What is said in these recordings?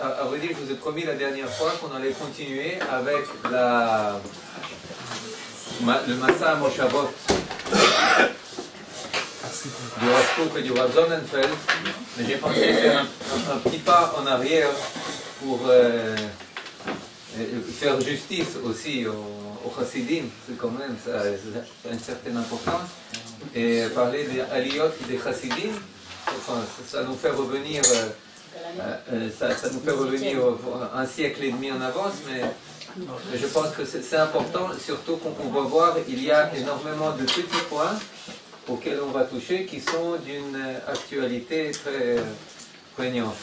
à vrai dire, je vous ai promis la dernière fois qu'on allait continuer avec le Massa Moshavot du Rav Kook et du Rav Sonnenfeld, mais j'ai pensé faire un petit pas en arrière pour faire justice aussi aux Chassidim, c'est quand même, ça a une certaine importance, et parler des Aliyot des Chassidim, enfin, ça nous fait revenir, ça nous fait revenir un siècle et demi en avance, mais je pense que c'est important, surtout qu'on va voir, il y a énormément de petits points auxquels on va toucher qui sont d'une actualité très prégnante.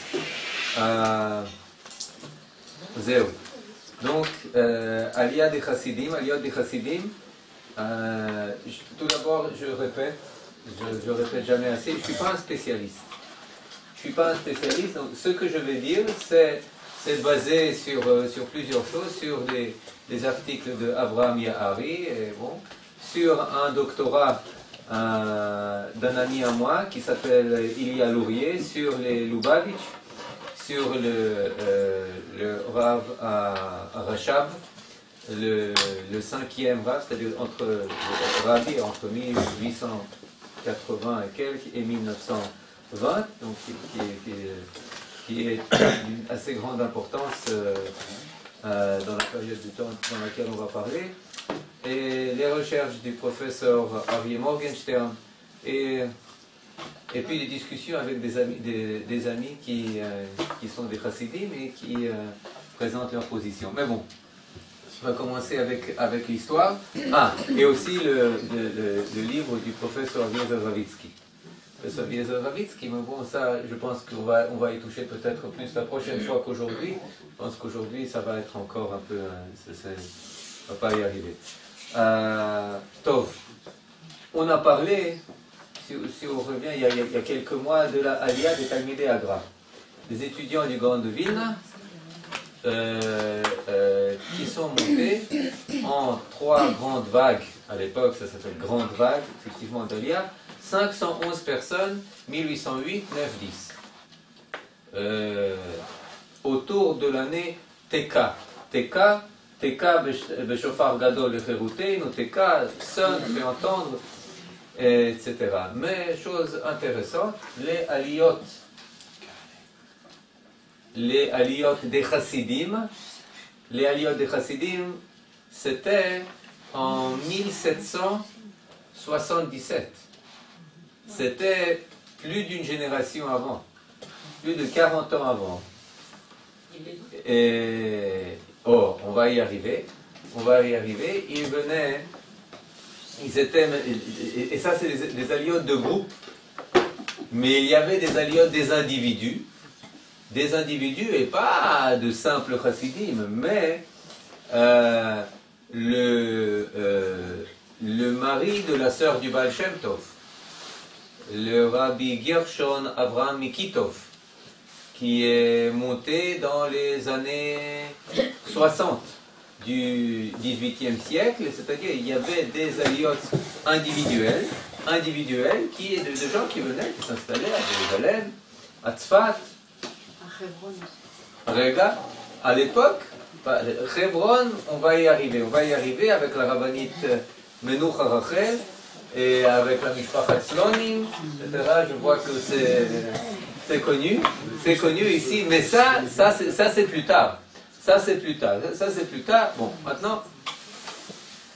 Zéro. Donc, Aliyah des Chassidim, tout d'abord, je répète jamais assez, je ne suis pas un spécialiste. Donc, ce que je vais dire, c'est basé sur plusieurs choses, sur des articles de Avraham Yahari, et bon, sur un doctorat d'un ami à moi qui s'appelle Ilya Lourier, sur les Lubavitch, sur le Rav Rashab, le cinquième Rav, c'est-à-dire entre 1880 et quelques et 1920, donc qui est d'une assez grande importance dans la période du temps dans laquelle on va parler, et les recherches du professeur Aryeh Morgenstern, et puis des discussions avec des amis qui sont des chassidim et qui présentent leur position. Mais bon, on va commencer avec l'histoire. Et aussi le livre du professeur Eliezer Ravitsky. Professeur Eliezer Ravitsky, mais bon, ça, je pense qu'on va y toucher peut-être plus la prochaine fois qu'aujourd'hui. Je pense qu'aujourd'hui, ça va être encore un peu... on ne va pas y arriver. Tov, on a parlé... Si on revient, il y a quelques mois, de la Aliyah des Talmidei Agra, des étudiants du Gaon de Vilna, qui sont montés en 3 grandes vagues. À l'époque, ça s'appelle grande vague, effectivement, d'Aliyah. 511 personnes, 1808, 9-10. Autour de l'année Teka. Teka, Beshofar Gadol Echeruteinu, Teka, sonne, fait entendre, etc. Mais, chose intéressante, les aliyot des Chassidim, c'était en 1777. C'était plus d'une génération avant, plus de 40 ans avant. On va y arriver. Ils étaient, et ça c'est des aliyot de groupe, mais il y avait des aliyot des individus et pas de simples chassidim, mais le mari de la sœur du Baal Shem Tov, le Rabbi Gershon Avraham Mikitov, qui est monté dans les années 60 du XVIIIe siècle, c'est-à-dire il y avait des aliyot individuels qui, de gens qui venaient, qui s'installaient à Jérusalem, à Tzfat, Rega, à l'époque, Hebron, on va y arriver avec la rabbinite Menucha Rachel et avec la Mishpachat Slonim, etc. Je vois que c'est connu ici, mais ça c'est plus tard. Ça c'est plus tard. Bon, maintenant,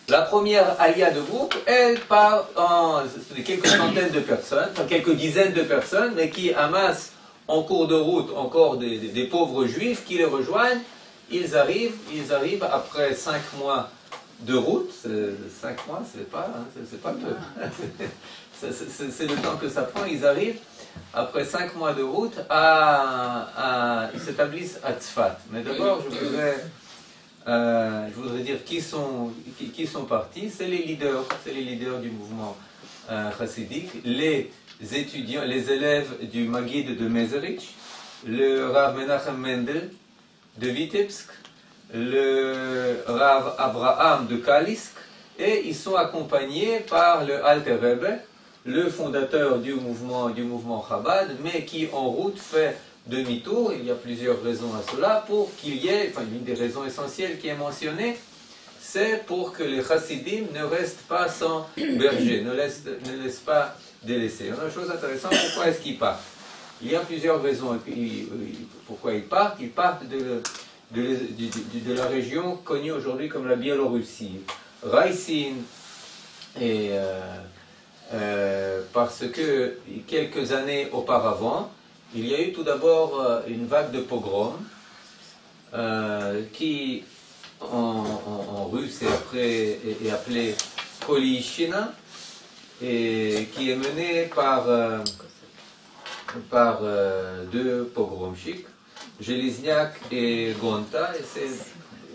la première aliyah de groupe, elle part en quelques centaines de personnes, enfin quelques dizaines de personnes, mais qui amassent en cours de route encore des pauvres juifs qui les rejoignent. Ils arrivent après 5 mois de route. 5 mois, c'est pas peu. C'est le temps que ça prend. Ils arrivent après 5 mois de route ils s'établissent à Tzfat. Mais d'abord, je voudrais dire qui sont partis. C'est les leaders du mouvement chassidique, les étudiants, les élèves du Maguid de Mezerich, le Rav Menachem Mendel de Vitebsk, le Rav Abraham de Kalisk, et ils sont accompagnés par le Alter Rebbe, le fondateur du mouvement Chabad, mais qui en route fait demi-tour. Il y a plusieurs raisons à cela. Pour qu'il y ait, enfin une des raisons essentielles qui est mentionnée, c'est pour que les chassidim ne restent pas sans berger, ne laissent pas délaissés. Une chose intéressante, pourquoi est-ce qu'ils partent? Il y a plusieurs raisons pourquoi ils partent. Ils partent de la région connue aujourd'hui comme la Biélorussie. Raïsine, et parce que quelques années auparavant, il y a eu tout d'abord une vague de pogroms qui en russe est appelée Kolishina et qui est menée par deux pogromchiks, Железняк et Gonta. Et c'est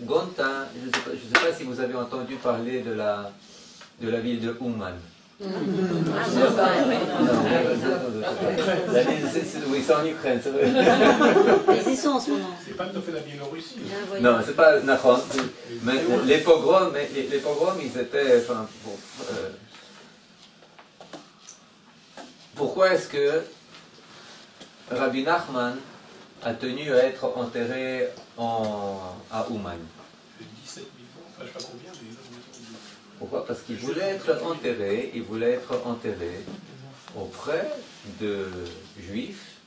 Gonta, je ne sais pas si vous avez entendu parler de la ville de Uman. Oui, c'est en Ukraine, c'est vrai. Ils y sont en ce moment. C'est pas tout à fait la Biélorussie. Non, c'est pas Nahon. Mais les pogroms, ils étaient. Enfin, bon, pourquoi est-ce que Rabbi Nachman a tenu à être enterré à Uman? 17 000 ans, enfin, je ne sais pas combien, mais... Pourquoi? Parce qu'il voulait être enterré auprès de juifs,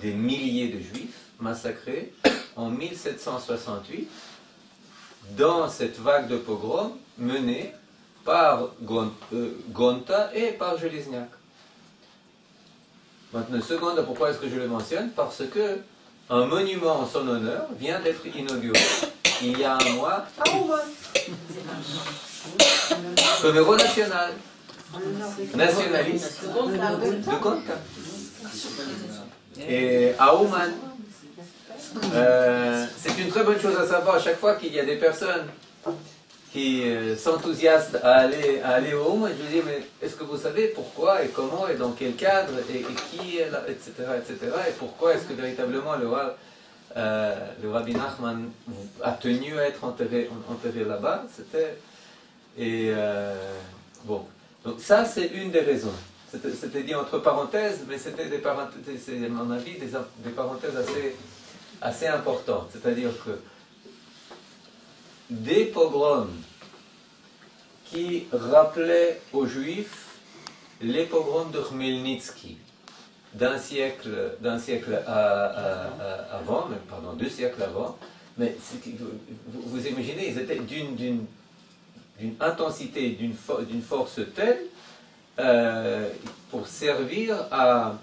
des milliers de juifs massacrés en 1768 dans cette vague de pogroms menée par Gonta et par Железняк. Maintenant, une seconde, pourquoi est-ce que je le mentionne? Parce que un monument en son honneur vient d'être inauguré il y a un mois à Uman. Comme héros national, nationaliste de Gonta. Et à Uman, c'est une très bonne chose à savoir. À chaque fois qu'il y a des personnes qui s'enthousiasment à aller au Uman, je dis, mais est-ce que vous savez pourquoi et comment et dans quel cadre et qui est là, etc., etc. Et pourquoi est-ce que véritablement le Rabbi Nachman a tenu à être enterré là-bas? Bon, donc ça c'est une des raisons. C'était dit entre parenthèses, mais c'était des parenthèses, c'est à mon avis des parenthèses assez importantes. C'est-à-dire que des pogroms qui rappelaient aux Juifs les pogroms de Khmelnytsky d'un siècle avant, pardon, 2 siècles avant, mais vous imaginez, ils étaient d'une intensité, d'une force telle pour servir à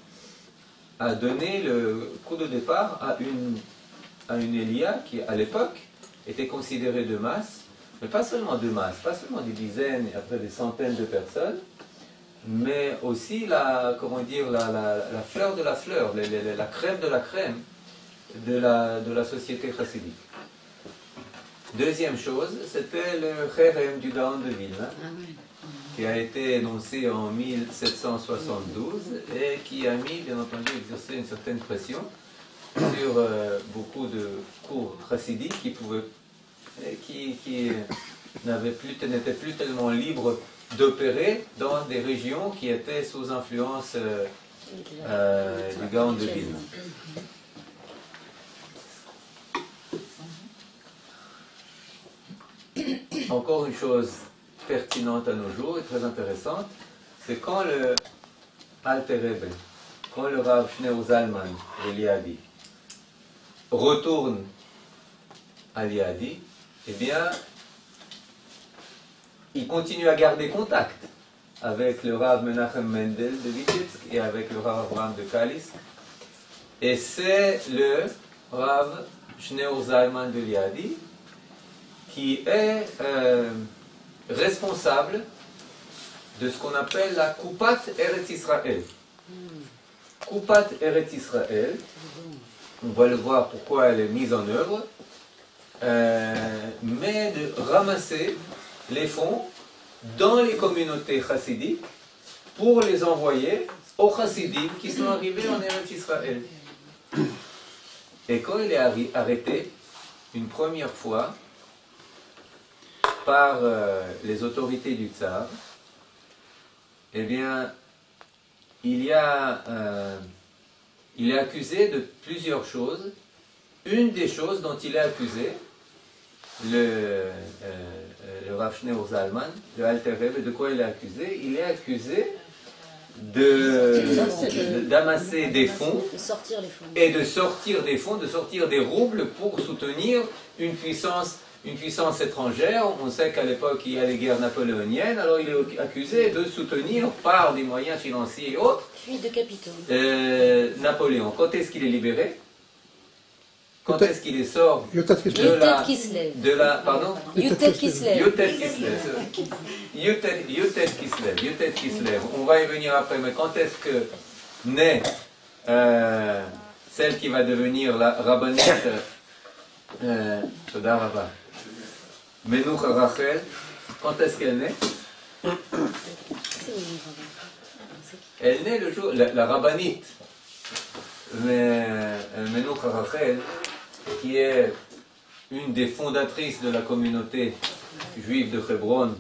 donner le coup de départ à une Elia qui, à l'époque, était considérée de masse, mais pas seulement de masse, pas seulement des dizaines et après des centaines de personnes, mais aussi la fleur de la fleur, la crème de la crème de la société chassidique. Deuxième chose, c'était le Kherem du Gaon de Vilna, qui a été énoncé en 1772 et qui a mis, bien entendu, exercé une certaine pression sur beaucoup de cours chassidiques qui n'étaient plus tellement libres d'opérer dans des régions qui étaient sous influence du Gaon de Vilna. Encore une chose pertinente à nos jours et très intéressante, c'est quand le Alter Rebbe, quand le Rav Shneur Zalman de Liadi retourne à Liadi, eh bien, il continue à garder contact avec le Rav Menachem Mendel de Vitebsk et avec le Rav Abraham de Kalisk. Et c'est le Rav Shneur Zalman de Liadi qui est responsable de ce qu'on appelle la Kupat Eretz Israël. Kupat Eretz Israël, on va le voir pourquoi elle est mise en œuvre, mais de ramasser les fonds dans les communautés chassidiques pour les envoyer aux chassidim qui sont arrivés en Eretz Israël. Et quand il est arrêté une première fois par les autorités du Tsar, eh bien, il y a il est accusé de plusieurs choses. Une des choses dont il est accusé, le Rav Shneur Zalman, le Alter Rebbe, de quoi il est accusé? Il est accusé d'amasser des fonds De sortir les fonds. et de sortir des fonds, de sortir des roubles pour soutenir une puissance étrangère. On sait qu'à l'époque il y a les guerres napoléoniennes, alors il est accusé de soutenir par des moyens financiers et autres Fuite de capitaux. Napoléon. Quand est-ce qu'il est libéré? Quand est-ce qu'il sort Yutet qui se lève. pardon? Yutet qui se lève. Yutet qui se lève. On va y venir après, mais quand est-ce que naît celle qui va devenir la rabbinite Menoucha Rachel? Quand est-ce qu'elle naît? Elle naît le jour, la rabbinite Menoucha Rachel, qui est une des fondatrices de la communauté juive de Hebron,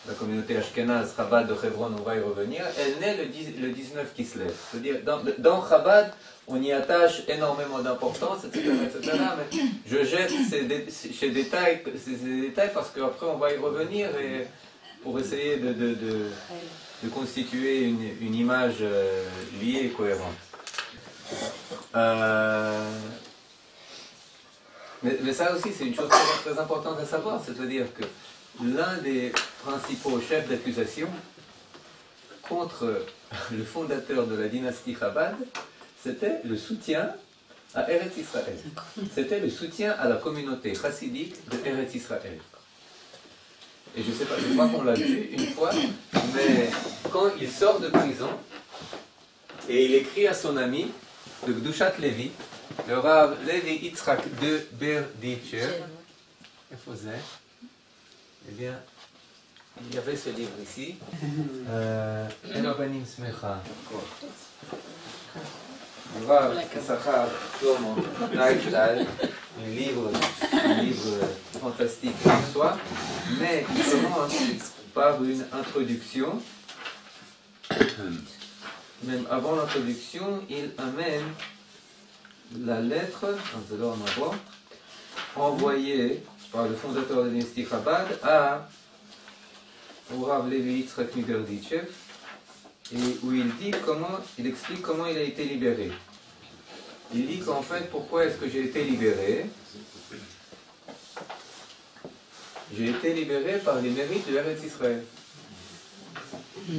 la communauté Ashkenaz, Chabad de Hebron, on va y revenir, elle naît le 19 Kislev. C'est-à-dire, dans Chabad, on y attache énormément d'importance, etc., mais je jette ces détails parce qu'après on va y revenir et pour essayer de constituer une image liée et cohérente. Mais ça aussi, c'est une chose très, très importante à savoir, c'est-à-dire que l'un des principaux chefs d'accusation contre le fondateur de la dynastie Chabad, c'était le soutien à Eretz Israël. C'était le soutien à la communauté chassidique de Eretz Israël. Et je sais pas, je crois qu'on l'a vu une fois, mais quand il sort de prison, et il écrit à son ami, le Gdushat Levi, le Rav Levi Yitzhak de Berditcher, eh bien, il y avait ce livre ici, Elobanim Smecha. Le Rav Sachar Shlomo Naïchal, un livre fantastique en soi, mais il commence par une introduction. Même avant l'introduction, il amène la lettre, envoyée par le fondateur de l'Institut Chabad au Rav Levi Yitzhak Berditcher, et où il explique comment il a été libéré. Il dit qu'en fait, pourquoi est-ce que j'ai été libéré? J'ai été libéré par les mérites de Eretz Israël.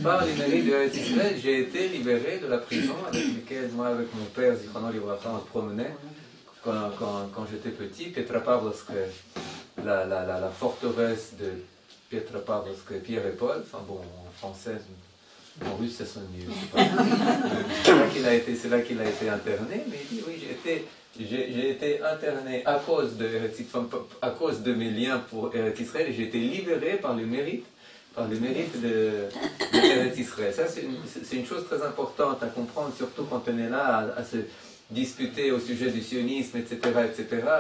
Par les mérites de Eretz Israël, j'ai été libéré de la prison avec laquelle moi, avec mon père, Zichrono Livracha, on se promenait quand j'étais petit. Petropavlovsk, la forteresse de Petropavlovsk, Pierre et Paul, enfin bon, en français, en russe ça sonne mieux. C'est là qu'il a été interné, mais il dit oui, j'ai été interné à cause de mes liens pour Eretz Israël, et j'ai été libéré par le mérite de Eretz Israël. Ça, c'est une chose très importante à comprendre, surtout quand on est là à se disputer au sujet du sionisme, etc.,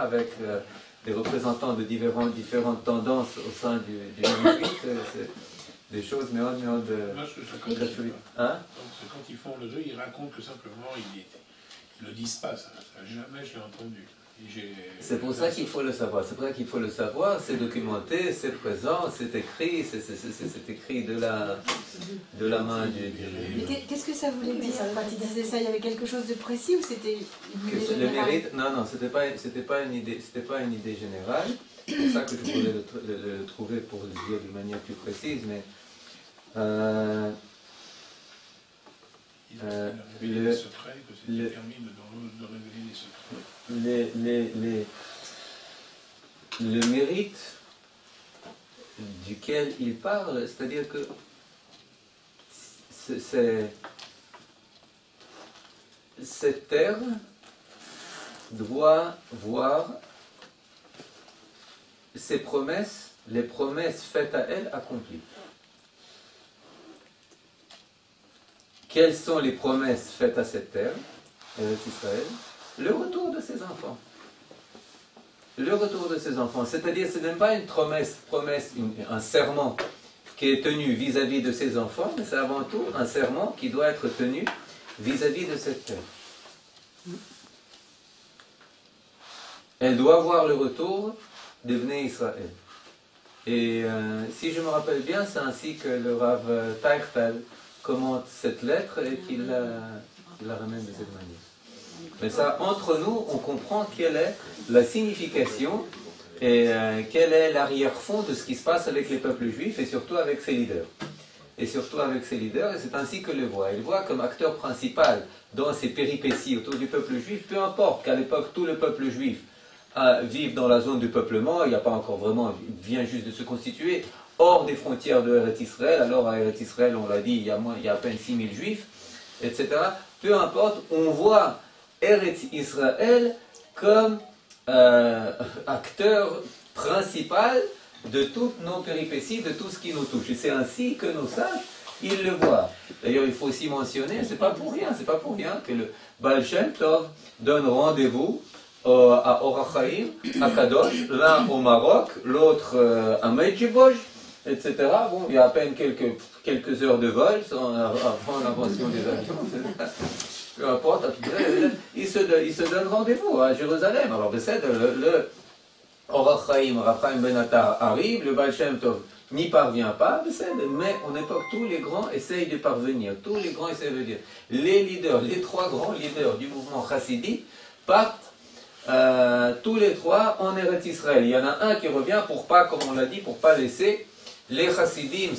avec des représentants de différentes tendances au sein du juif. C'est des choses mais Là, ce que ça comprend pas. Hein? Donc, quand ils font le deuil, ils racontent que simplement, ils ne le disent pas, ça. Jamais je l'ai entendu. C'est pour ça qu'il faut le savoir. C'est pour ça qu'il faut le savoir. C'est documenté, c'est présent, c'est écrit, c'est écrit de la main du. Mais qu'est-ce que ça voulait dire quand il disait ça? Il y avait quelque chose de précis ou c'était une idée Le générale? mérite, non, c'était pas une idée générale. C'est pour ça que je voulais le trouver pour le dire d'une manière plus précise, mais. Ils ont révélé des secrets, que c'était permis de révéler des secrets. Le mérite duquel il parle, c'est-à-dire que cette terre doit voir ses promesses, les promesses faites à elle accomplies. Quelles sont les promesses faites à cette terre, Israël? Le retour de ses enfants. Le retour de ses enfants. C'est-à-dire, ce n'est pas une promesse, un serment qui est tenu vis-à-vis de ses enfants, mais c'est avant tout un serment qui doit être tenu vis-à-vis de cette terre. Elle doit voir le retour des Bnei Israël. Et si je me rappelle bien, c'est ainsi que le Rav Teichtal commente cette lettre et qu'il la ramène de cette manière. Mais ça, entre nous, on comprend quelle est la signification et quel est l'arrière-fond de ce qui se passe avec les peuples juifs et surtout avec ses leaders. Et surtout avec ses leaders, et c'est ainsi que le voit. Il voit comme acteur principal dans ces péripéties autour du peuple juif, peu importe qu'à l'époque tout le peuple juif vive dans la zone du peuplement, il n'y a pas encore vraiment, il vient juste de se constituer, hors des frontières de Eretz Israël. Alors à Eretz Israël, on l'a dit, il y a à peine 6000 juifs, etc. Peu importe, on voit Eretz Israël comme acteur principal de toutes nos péripéties, de tout ce qui nous touche. Et c'est ainsi que nos sages, ils le voient. D'ailleurs, il faut aussi mentionner, c'est pas pour rien que le Baal Shem Tov donne rendez-vous à Or HaChaim, à Kadosh, l'un au Maroc, l'autre à Medjugorje, etc. Bon, il y a à peine quelques heures de vol avant l'invention des avions. Peu importe, ils se donnent rendez-vous à Jérusalem. Alors, le Or HaChaim, Rav Chaim Ben Attar arrive, le Baal Shem Tov n'y parvient pas, mais en époque, tous les grands essayent de parvenir. Tous les grands essayent de dire. Les leaders, les trois grands leaders du mouvement chassidique partent tous les trois en Eretz Israël. Il y en a un qui revient pour pas, comme on l'a dit, pour pas laisser les chassidim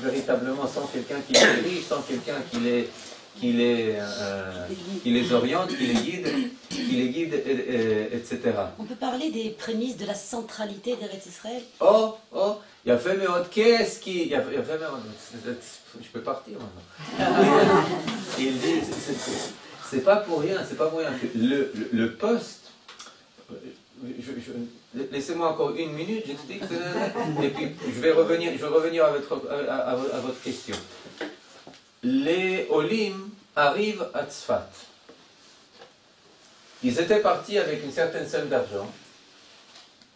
véritablement sans quelqu'un qui les dirige, sans quelqu'un qui les oriente, qui les guide, etc. On peut parler des prémices de la centralité d'Eretz Israël? Il y a fait qu'est-ce qui... Je peux partir maintenant. Il dit, c'est pas pour rien que le poste... Laissez-moi encore une minute, j'explique, et puis je vais revenir à votre question. Les Olim arrivent à Tzfat. Ils étaient partis avec une certaine somme d'argent.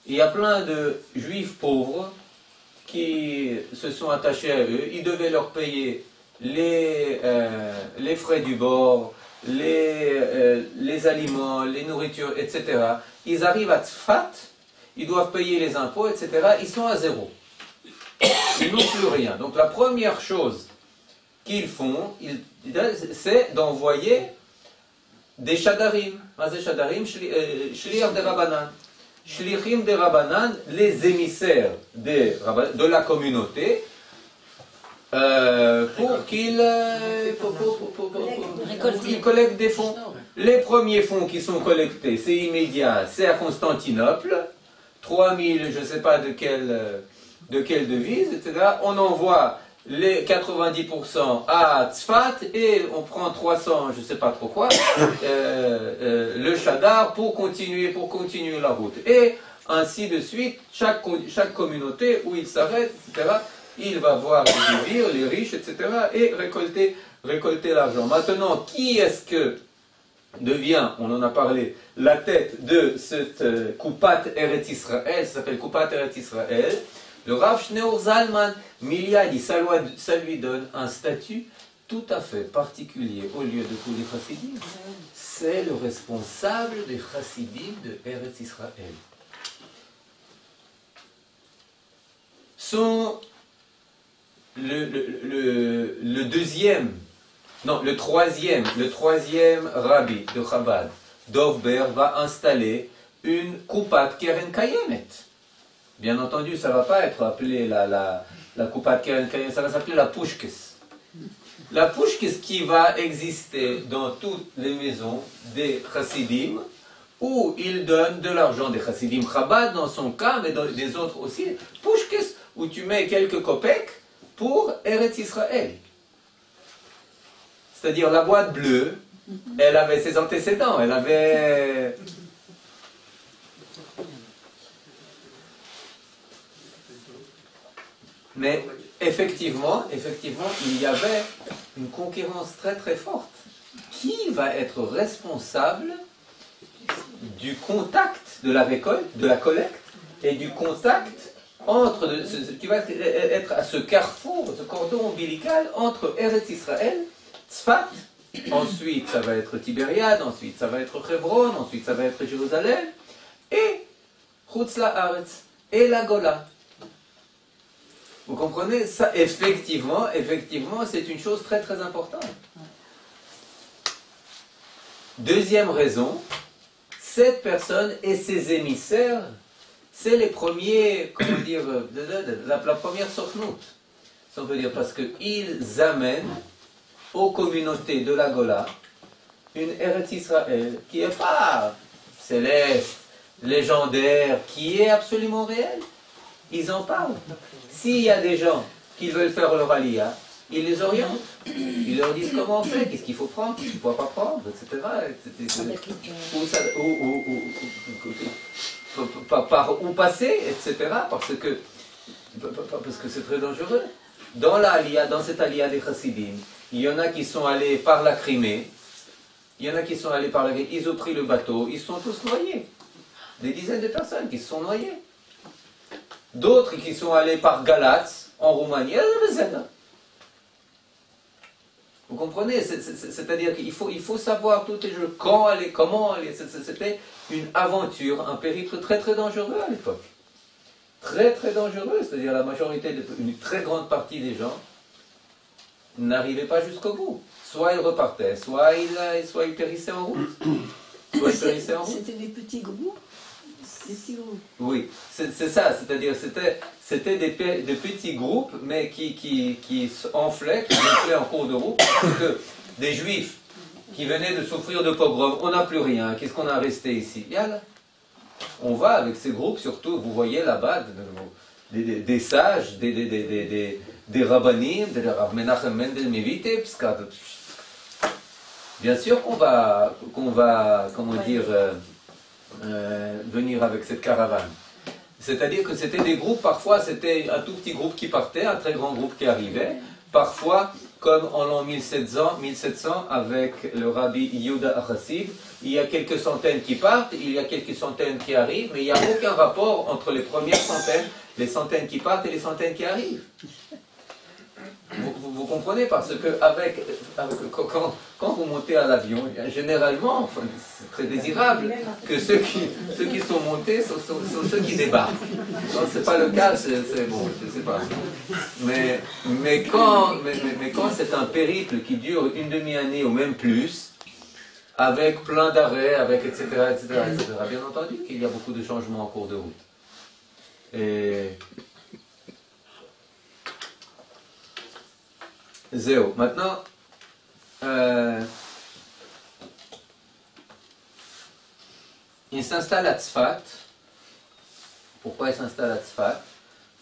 Il y a plein de juifs pauvres qui se sont attachés à eux. Ils devaient leur payer les frais du bord, les aliments, les nourritures, etc. Ils arrivent à Tzfat, ils doivent payer les impôts, etc. Ils sont à zéro. Ils n'ont plus rien. Donc la première chose qu'ils font, c'est d'envoyer des shadarim. Mazé shadarim, shliach de Rabbanan. Shlichim de Rabbanan, les émissaires de la communauté, pour qu'ils collectent des fonds. Les premiers fonds qui sont collectés, c'est immédiat, c'est à Constantinople, 3000, je ne sais pas de quelle devise, etc. On envoie les 90% à Tzfat et on prend 300, je ne sais pas trop quoi, le Shadar pour continuer la route. Et ainsi de suite, chaque communauté où il s'arrête, etc., il va voir les navires, les riches, etc., et récolter l'argent. Maintenant, qui est-ce que devient, on en a parlé, la tête de cette Koupat Eretz Israël, ça s'appelle Koupat Eretz Israël? Le Rav Shneur Zalman Milia dit, ça lui donne un statut tout à fait particulier au lieu de tous les chassidim. C'est le responsable des chassidim de Eretz Israël. Le troisième rabbi de Chabad, Dov Ber, va installer une Koupat Keren Kayemet. Bien entendu, ça ne va pas être appelé la Koupat Keren Kayemet, ça va s'appeler la Pushkes. La Pushkes qui va exister dans toutes les maisons des chassidim, où ils donnent de l'argent, des chassidim Chabad dans son cas, mais dans des autres aussi. Pushkes, où tu mets quelques kopecks pour Eretz Israël. C'est-à-dire la boîte bleue, elle avait ses antécédents, elle avait... Mais effectivement, il y avait une concurrence très très forte. Qui va être responsable du contact de la récolte, de la collecte, et du contact qui va être à ce carrefour, ce cordon ombilical entre Eretz Israël, Tzfat ensuite ça va être Tibériade, ensuite ça va être Hebron, ensuite ça va être Jérusalem, et Chutz La'aretz, et la Gola. Vous comprenez? Ça, effectivement, c'est une chose très très importante. Deuxième raison, cette personne et ses émissaires, c'est les premiers, comment dire, la première sornoute. Si on peut dire, parce qu'ils amènent aux communautés de la Gola une Eretz Israël qui n'est pas céleste, légendaire, qui est absolument réelle. Ils en parlent. S'il y a des gens qui veulent faire leur aliyah, ils les orientent. Ils leur disent comment on fait, qu'est-ce qu'il faut prendre, qu'est-ce qu'il ne faut pas prendre, etc. Par où passer, etc. Parce que c'est très dangereux. Dans l'aliyah, dans cette aliyah des Chassidim, il y en a qui sont allés par la Crimée, ils ont pris le bateau, ils sont tous noyés. Des dizaines de personnes qui se sont noyées. D'autres qui sont allés par Galatz, en Roumanie. Vous comprenez? C'est-à-dire qu'il faut savoir tous les jeux, quand aller, comment aller. C'était une aventure, un périple très très dangereux à l'époque. Très très dangereux. C'est-à-dire la majorité, une très grande partie des gens n'arrivaient pas jusqu'au bout. Soit ils repartaient, soit ils périssaient en route. C'était des petits groupes. Oui, c'est ça, c'est-à-dire c'était des petits groupes, mais qui enflaient en cours de route, parce que des juifs qui venaient de souffrir de pogrom, on n'a plus rien, qu'est-ce qu'on a resté ici? Bien là, on va avec ces groupes, surtout, vous voyez là-bas, des sages, des rabbanim, des Rav Menachem Mendel Mevitebsk. Bien sûr qu'on va, comment dire, venir avec cette caravane. C'est-à-dire que c'était des groupes, parfois c'était un tout petit groupe qui partait, un très grand groupe qui arrivait, parfois comme en l'an 1700 avec le rabbi Yehuda Achassid, il y a quelques centaines qui partent, il y a quelques centaines qui arrivent, mais il n'y a aucun rapport entre les premières centaines, les centaines qui partent et les centaines qui arrivent. Vous comprenez, parce que quand vous montez à l'avion, généralement, enfin, c'est très désirable que ceux qui sont montés sont ceux qui débarquent. Quand ce n'est pas le cas, c'est bon, je ne sais pas. Mais quand c'est un périple qui dure une demi-année ou même plus, avec plein d'arrêts, avec etc., bien entendu qu'il y a beaucoup de changements en cours de route. Et zéro. Maintenant, il s'installe à Tzfat. Pourquoi il s'installe à Tzfat?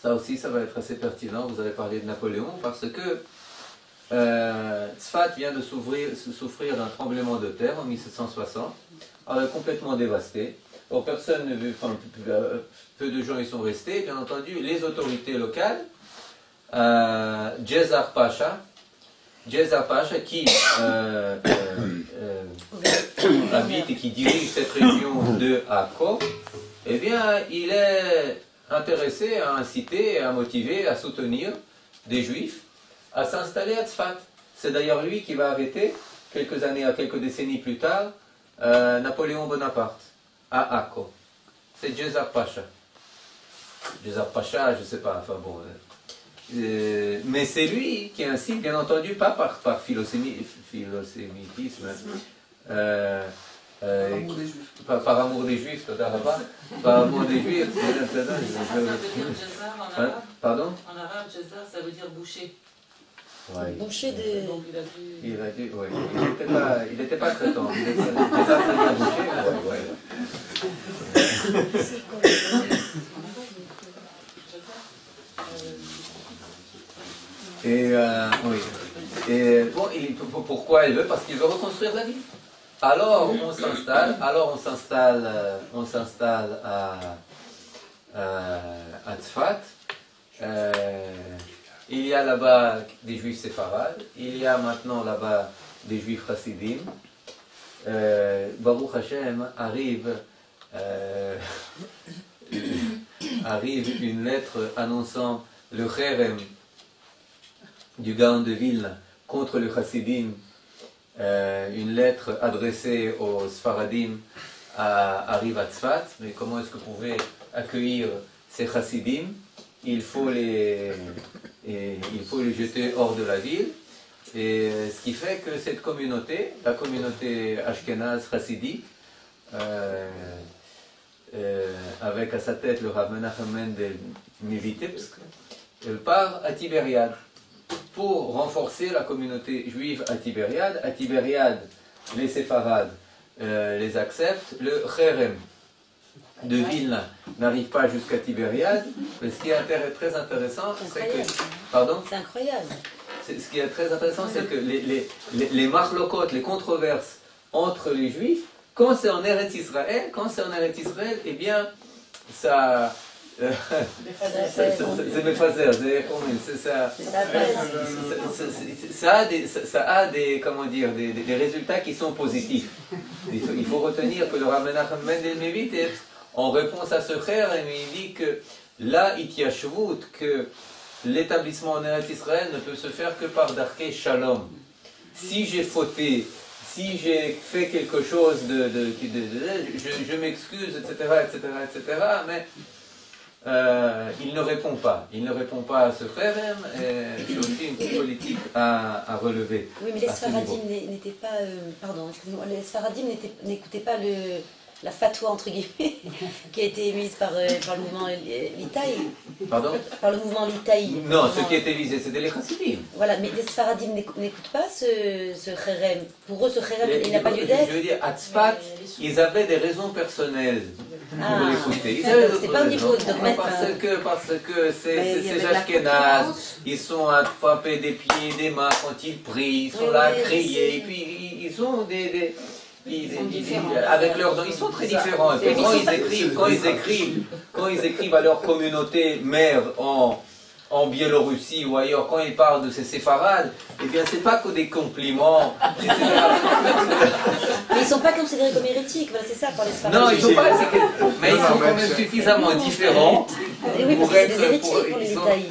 Ça aussi, ça va être assez pertinent. Vous allez parler de Napoléon, parce que Tzfat vient de souffrir d'un tremblement de terre en 1760, complètement dévasté. Bon, personne ne veut, enfin, peu de gens y sont restés. Bien entendu, les autorités locales, Djezar Pacha qui habite et qui dirige cette région de Akko, eh bien, il est intéressé à inciter, à motiver, à soutenir des juifs à s'installer à Tzfat. C'est d'ailleurs lui qui va arrêter, quelques décennies plus tard, Napoléon Bonaparte à Akko. C'est Djezar Pacha. Djezar Pacha, je ne sais pas, enfin bon. Mais c'est lui qui incite, bien entendu, pas par philosémitisme, par amour des juifs, par amour des juifs. Pardon? En arabe, Djezar, ça veut dire boucher. Ouais. Boucher des... Donc Il n'était pas très tendre. Il était déjà très bien bouché. Oui. Et bon, pourquoi il veut? Parce qu'il veut reconstruire la ville. Alors on s'installe à Tzfat. Il y a là-bas des juifs séfarades. Il y a maintenant là-bas des juifs chassidim. Baruch Hashem arrive une lettre annonçant le Kherem du Gaon de Vilna contre le Chassidim une lettre adressée aux Sfaradim arrive à Tzfat, mais comment est-ce que vous pouvez accueillir ces chassidim? Il faut les jeter hors de la ville. Et ce qui fait que cette communauté, la communauté ashkénaze chassidique, avec à sa tête le Rav Menachem Mendel Mivitebsk, part à Tibériade pour renforcer la communauté juive à Tibériade. À Tibériade, les séfarades les acceptent. Le Cherem de Vilna n'arrive pas jusqu'à Tibériade. Mais ce qui est très intéressant, c'est que... Pardon ? C'est incroyable. Ce qui est très intéressant, c'est que les marlocotes, les controverses entre les juifs, quand c'est en Eretz Israël, eh bien, ça... c'est méfazer, ça a des, comment dire, des résultats qui sont positifs. Il faut retenir que le Rav Menachem Mendel Mivitebsk, en réponse à ce frère, il dit que là, Itiashvut, que l'établissement en Eretz Israël ne peut se faire que par Darkei Shalom. Si j'ai fauté, si j'ai fait quelque chose je m'excuse, etc., mais il ne répond pas. Il ne répond pas à ce frère, c'est aussi une politique à relever. Oui, mais les Sfaradim n'étaient pas... pardon, excusez-moi, les Sfaradim n'écoutaient pas la fatwa, entre guillemets, qui a été émise par le mouvement Litaï. Pardon ? Par le mouvement Litaï. Non, ce qui était visé, c'était les chassidim. Voilà, mais les Sfaradim n'écoutent pas ce Cherem. Pour eux, ce Cherem, il n'a pas lieu d'être. Je veux dire, à Tzfat, ils avaient des raisons personnelles pour l'écouter. C'est pas au niveau de parce que ces Ashkénazes, ils sont à frapper des pieds, des mains quand ils prient, ils sont là à crier, et puis ils ont avec leurs dons, ils sont très différents. Et quand ils écrivent à leur communauté mère en Biélorussie ou ailleurs, quand ils parlent de ces séfarades, eh bien, c'est pas que des compliments. Mais ils ne sont pas considérés comme hérétiques, voilà, c'est ça par les séfarades. Non, ils sont pas, mais ils sont quand même suffisamment différents. Oui, parce que c'est des hérétiques pour les Litaïs.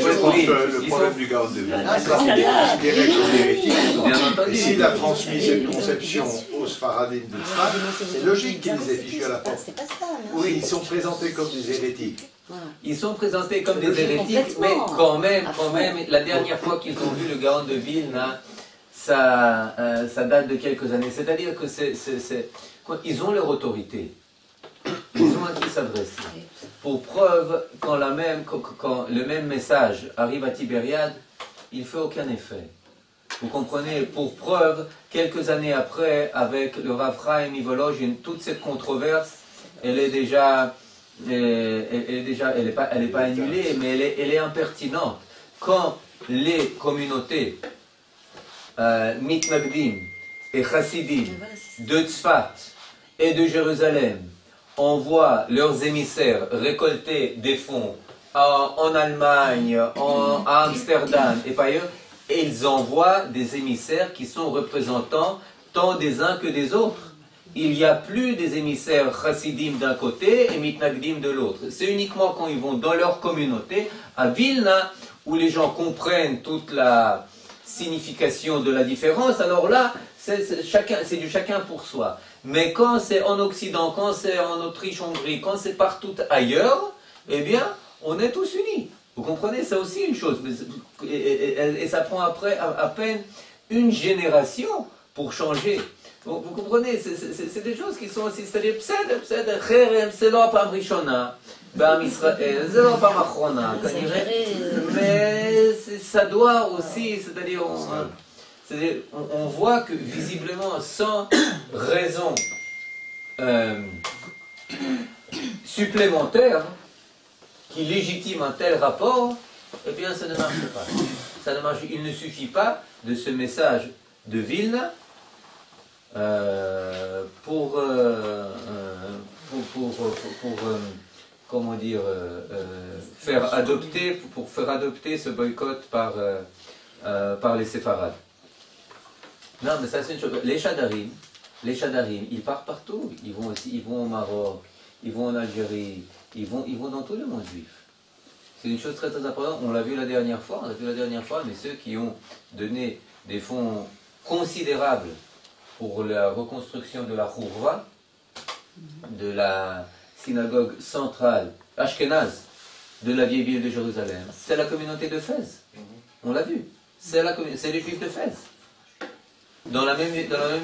Je pense que le problème du Gaon de Vilna, c'est qu'il est considéré comme hérétique. Et s'il a transmis cette conception aux Sfaradim de Tzfat, c'est logique qu'il les ait fichus à la porte. C'est pas ça, non ? Oui, ils sont présentés comme des hérétiques. Ils sont présentés comme des hérétiques, mais quand même, la dernière fois qu'ils ont vu le Gaon de Vilna, ça date de quelques années. C'est-à-dire que ils ont leur autorité. Ils ont à qui s'adresser. Pour preuve, quand le même message arrive à Tibériade, il ne fait aucun effet. Vous comprenez? Pour preuve, quelques années après, avec le Rav Chaim Ivolozhin, toute cette controverse, elle est déjà... elle n'est pas annulée, mais elle est impertinente. Quand les communautés Mitnagdim et Chassidim de Tzfat et de Jérusalem envoient leurs émissaires récolter des fonds en Allemagne, à Amsterdam et pas ailleurs, et ils envoient des émissaires qui sont représentants tant des uns que des autres. Il n'y a plus des émissaires chassidim d'un côté et mitnagdim de l'autre. C'est uniquement quand ils vont dans leur communauté, à Vilna, où les gens comprennent toute la signification de la différence. Alors là, c'est du chacun pour soi. Mais quand c'est en Occident, quand c'est en Autriche, Hongrie, quand c'est partout ailleurs, eh bien, on est tous unis. Vous comprenez, c'est aussi une chose. Et ça prend après à peine une génération pour changer. Vous comprenez, c'est des choses qui sont aussi, c'est-à-dire, c'est לא הפעם ראשונה בעם ישראל, זה לא הפעם האחרונה, כנראה, mais ça doit aussi, c'est-à-dire, on voit que visiblement, sans raison supplémentaire qui légitime un tel rapport, eh bien ça ne marche pas. Ça ne marche, il ne suffit pas de ce message de Vilna pour comment dire, faire adopter ce boycott par les séfarades. Non, mais ça c'est une chose. Les Shadarim, ils partent partout. Ils vont au Maroc, ils vont en Algérie, ils vont dans tout le monde juif. C'est une chose très très importante. On l'a vu la dernière fois, mais ceux qui ont donné des fonds considérable pour la reconstruction de la Khourva, de la synagogue centrale ashkénaze de la vieille ville de Jérusalem. C'est la communauté de Fès. On l'a vu. C'est les Juifs de Fès. Dans la même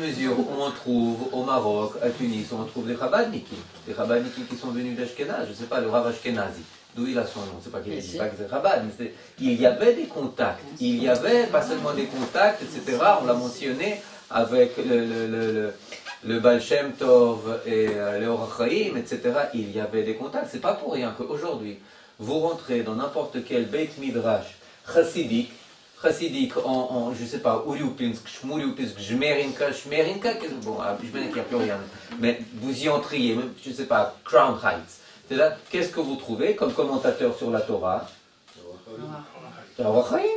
mesure où on trouve au Maroc, à Tunis, on trouve les Chabadnikim. Les Chabadnikim qui sont venus d'Ashkenaz, je ne sais pas, le Rav Ashkenazi. D'où il a son nom, c'est pas qu'il dit pas que c'est Chabad, mais il y avait des contacts. Il y avait pas seulement des contacts, etc. On l'a mentionné avec le Baal Shem Tov et le Or HaChaim, etc. Il y avait des contacts. C'est pas pour rien qu'aujourd'hui, vous rentrez dans n'importe quel Beit Midrash chassidique en je sais pas, Uliupinsk, Shmuliupinsk, Jmerinka, bon, je il n'y a plus rien, mais vous y entriez, même, je sais pas, Crown Heights. C'est là, qu'est-ce que vous trouvez comme commentateur sur la Torah? Le Or HaChaim.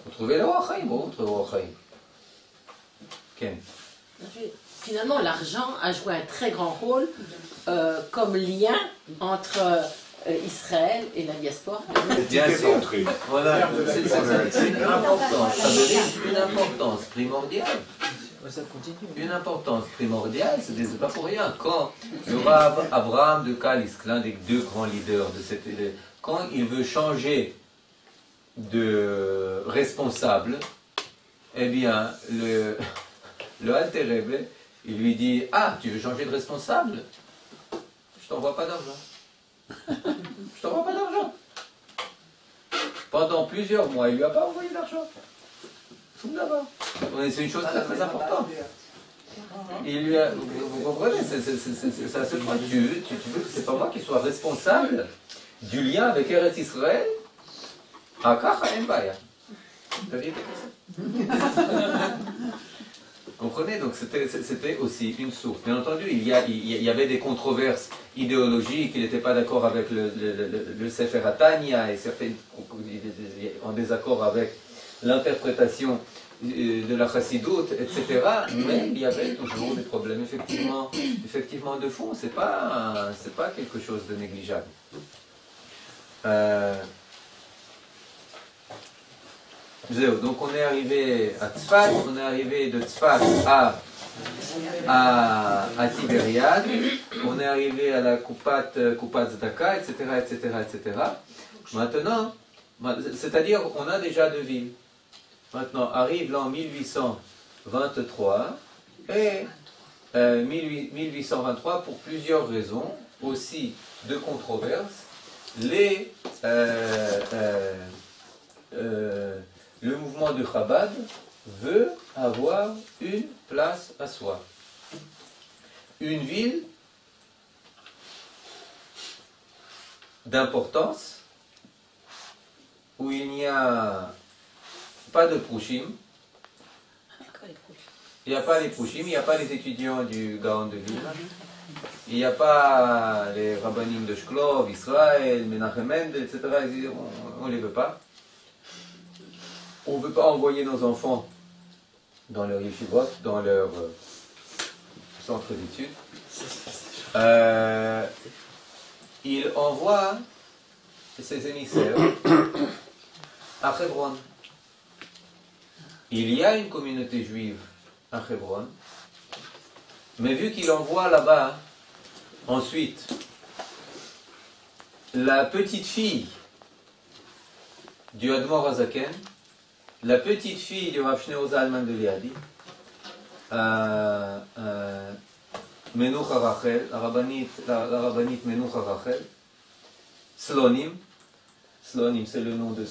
Vous trouvez le Or HaChaim, vous trouvez le Or HaChaim. Ken. Finalement, l'argent a joué un très grand rôle comme lien entre Israël et la diaspora. Bien sûr. Voilà, c'est une importance. Ça devient une importance primordiale. Une importance primordiale, c'est pas pour rien. Quand le Rav Abraham de Kalisk, l'un des deux grands leaders de cette idée, quand il veut changer de responsable, eh bien, le Alter Rebbe, il lui dit: ah, tu veux changer de responsable? Je t'envoie pas d'argent. Je t'envoie pas d'argent. Pendant plusieurs mois, il lui a pas envoyé d'argent. C'est une chose très très importante. Il lui a, vous comprenez, ça se croit. Tu veux que c'est pas moi qui sois responsable du lien avec Eretz Israël? Akacha Mbaya. Vous aviez été comme ça? Vous comprenez? Donc c'était aussi une source. Bien entendu, il y avait des controverses idéologiques. Il n'était pas d'accord avec le Sefer HaTanya et certains en désaccord avec l'interprétation de la chassidoute, etc. Mais il y avait toujours des problèmes effectivement de fond. C'est pas quelque chose de négligeable. Donc on est arrivé à Tzfat, on est arrivé de Tzfat à Tibériade, on est arrivé à la Kupat Zdaka, etc., etc., etc. Maintenant, c'est-à-dire on a déjà deux villes. Maintenant arrive l'an 1823 et 1823 pour plusieurs raisons, aussi de controverses. Le mouvement de Chabad veut avoir une place à soi. Une ville d'importance où il n'y a pas de prouchim. Il n'y a pas les prouchim, il n'y a pas les étudiants du Gaon de Vilna. Il n'y a pas les rabbanim de Shklov, Israël, Menachem Mendel, etc. On ne les veut pas. On ne veut pas envoyer nos enfants dans leur yeshivot, dans leur centre d'études. Il envoie ses émissaires à Hebron. Il y a une communauté juive à Hebron, mais vu qu'il envoie là-bas, ensuite, la petite fille du Admor Hazaken, la petite fille du Rav Shneur Zalman de Liadi, Menucha Rachel, la rabbinite Menucha Rachel, Slonim c'est le nom de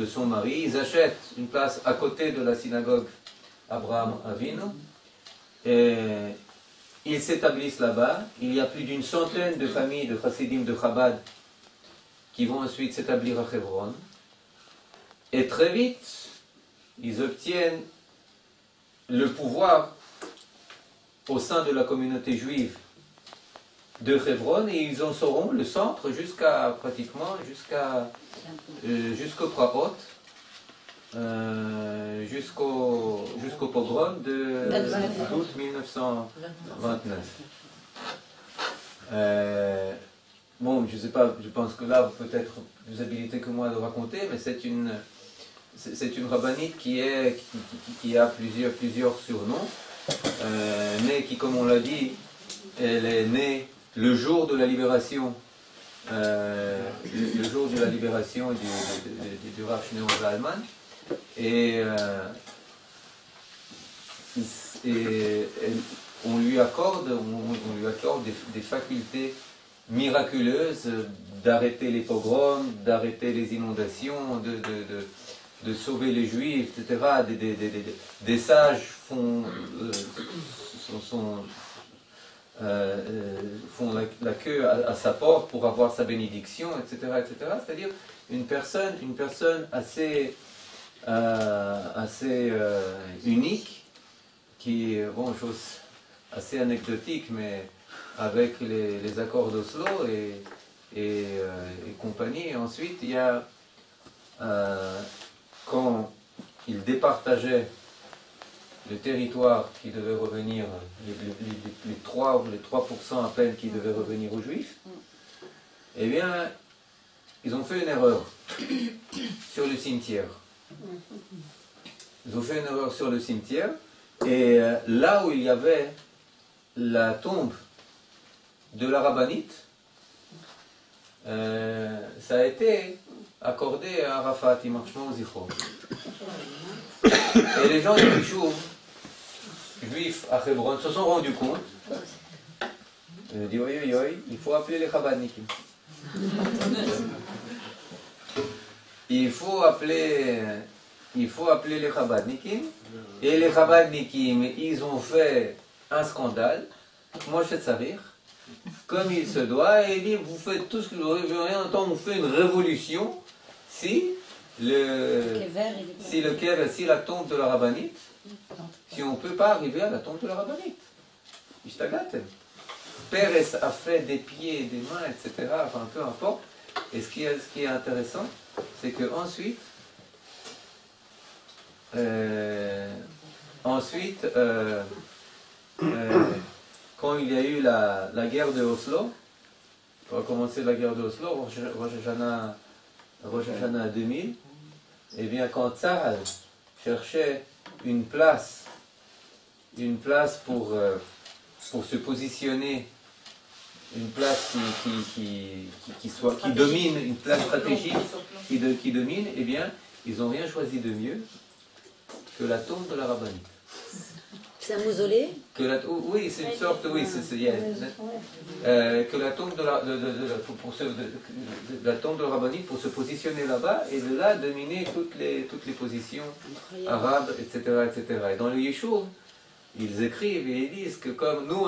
son mari, ils achètent une place à côté de la synagogue Abraham Avinu, et ils s'établissent là-bas. Il y a plus d'une centaine de familles de Chassidim de Chabad qui vont ensuite s'établir à Hebron. Et très vite, ils obtiennent le pouvoir au sein de la communauté juive de Hebron et ils en seront le centre jusqu'au Prahot, jusqu'au pogrom d'août 1929. Bon, je ne sais pas, je pense que là, peut-être plus habilité que moi de raconter, mais c'est une c'est une rabbinite qui a plusieurs surnoms, mais qui, comme on l'a dit, elle est née le jour de la libération, le jour de la libération du Rav Shneur Zalman, et on lui accorde des facultés miraculeuses d'arrêter les pogroms, d'arrêter les inondations, de sauver les juifs, etc. Des sages font la queue à sa porte pour avoir sa bénédiction, etc. etc. C'est-à-dire une personne assez unique, qui est, bon, chose assez anecdotique, mais avec les accords d'Oslo et compagnie. Et ensuite, il y a, quand il départageait le territoire qui devait revenir, les 3% à peine qui devaient revenir aux Juifs, eh bien, ils ont fait une erreur sur le cimetière. Ils ont fait une erreur sur le cimetière, et là où il y avait la tombe de la rabbinite, ça a été accordé à Arafat, Imarchman Zichro. Et les gens du Yishuv juifs à Hebron se sont rendus compte. Ils ont dit, oi, oi, oi, il faut appeler les Chabadnikim. Il faut appeler les Chabadnikim. Et les Chabadnikim, ils ont fait un scandale. Moi, je sais savoir, comme il se doit, et il dit, vous faites tout ce que vous voulez, rien entendre, on fait une révolution si la tombe de la rabbinite, si on ne peut pas arriver à la tombe de la rabbinite. Pérez a fait des pieds, des mains, etc. Enfin, peu importe. Et ce qui est intéressant, c'est que ensuite, quand il y a eu la guerre de Oslo, pour commencer la guerre de Oslo, Rosh Hashanah 2000, et bien quand Tzahal cherchait une place pour se positionner, une place qui domine, une place stratégique qui domine, eh bien, ils n'ont rien choisi de mieux que la tombe de la rabbinite. C'est un mausolée? Oui, c'est une sorte, oui, que la tombe de la tombe de la rabbinite pour se positionner là-bas et de là dominer toutes les positions arabes, etc., etc. Et dans le Yishuv, ils écrivent et ils disent que comme nous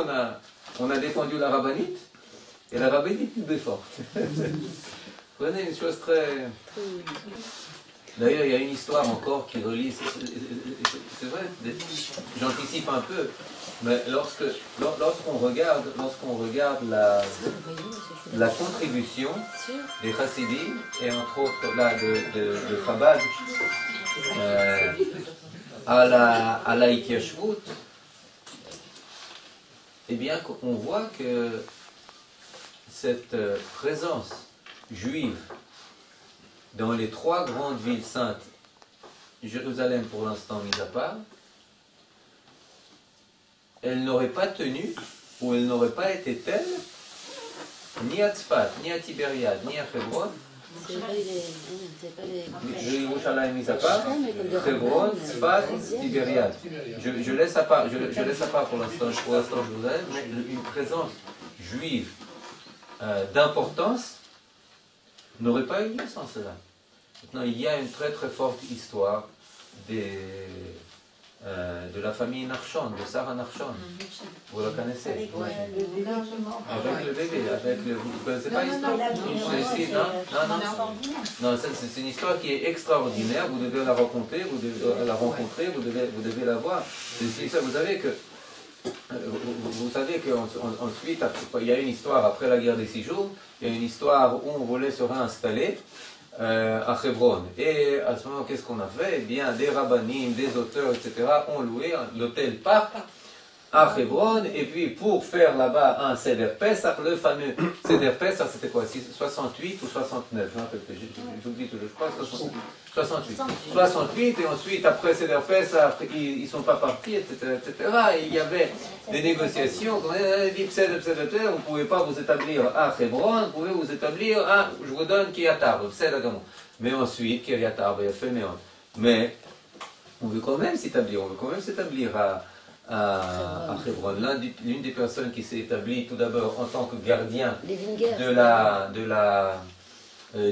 on a défendu la rabbinite, et la rabbinite nous défend. Vous voyez, une chose très... D'ailleurs, il y a une histoire encore qui relie, c'est vrai, j'anticipe un peu, mais lorsqu'on regarde la contribution des Chassidim, et entre autres là de Chabad, à la Ityashvut, eh bien, on voit que cette présence juive dans les 3 grandes villes saintes, Jérusalem pour l'instant mise à part, elle n'aurait pas tenu, ou elle n'aurait pas été telle, ni à Tzfat, ni à Tibériade, ni à Hebron. Jérusalem mise à part, Hebron, Tzfat, Tibériade. Je laisse à part pour l'instant Jérusalem, mais une présence juive d'importance n'aurait pas eu lieu sans cela. Maintenant, il y a une très très forte histoire de la famille Narshon, de Sarah Narshon. Vous la connaissez? Avec le bébé, vous ne connaissez pas l'histoire? Non, c'est une histoire qui est extraordinaire. Vous devez la rencontrer, vous devez la voir. C'est ça, vous savez qu'ensuite, il y a une histoire après la guerre des 6 jours, il y a une histoire où on voulait se réinstaller à Hebron. Et à ce moment, qu'est-ce qu'on a fait? Eh bien, des rabbinim, des auteurs, etc., ont loué l'hôtel Parc à Hebron, et puis pour faire là-bas un Seder Pesach, le fameux Seder Pesach, c'était quoi, 68 ou 69, j'oublie toujours, je crois 68. 68, et ensuite après Seder Pesach, ils ne sont pas partis, etc., etc. Et il y avait des négociations, on a dit vous ne pouvez pas vous établir à Hebron, vous pouvez vous établir à, je vous donne Kiryat Arba, mais ensuite Kiryat Arba, il a fait mais on veut quand même s'établir, à Hebron. L'une des personnes qui s'est établie tout d'abord en tant que gardien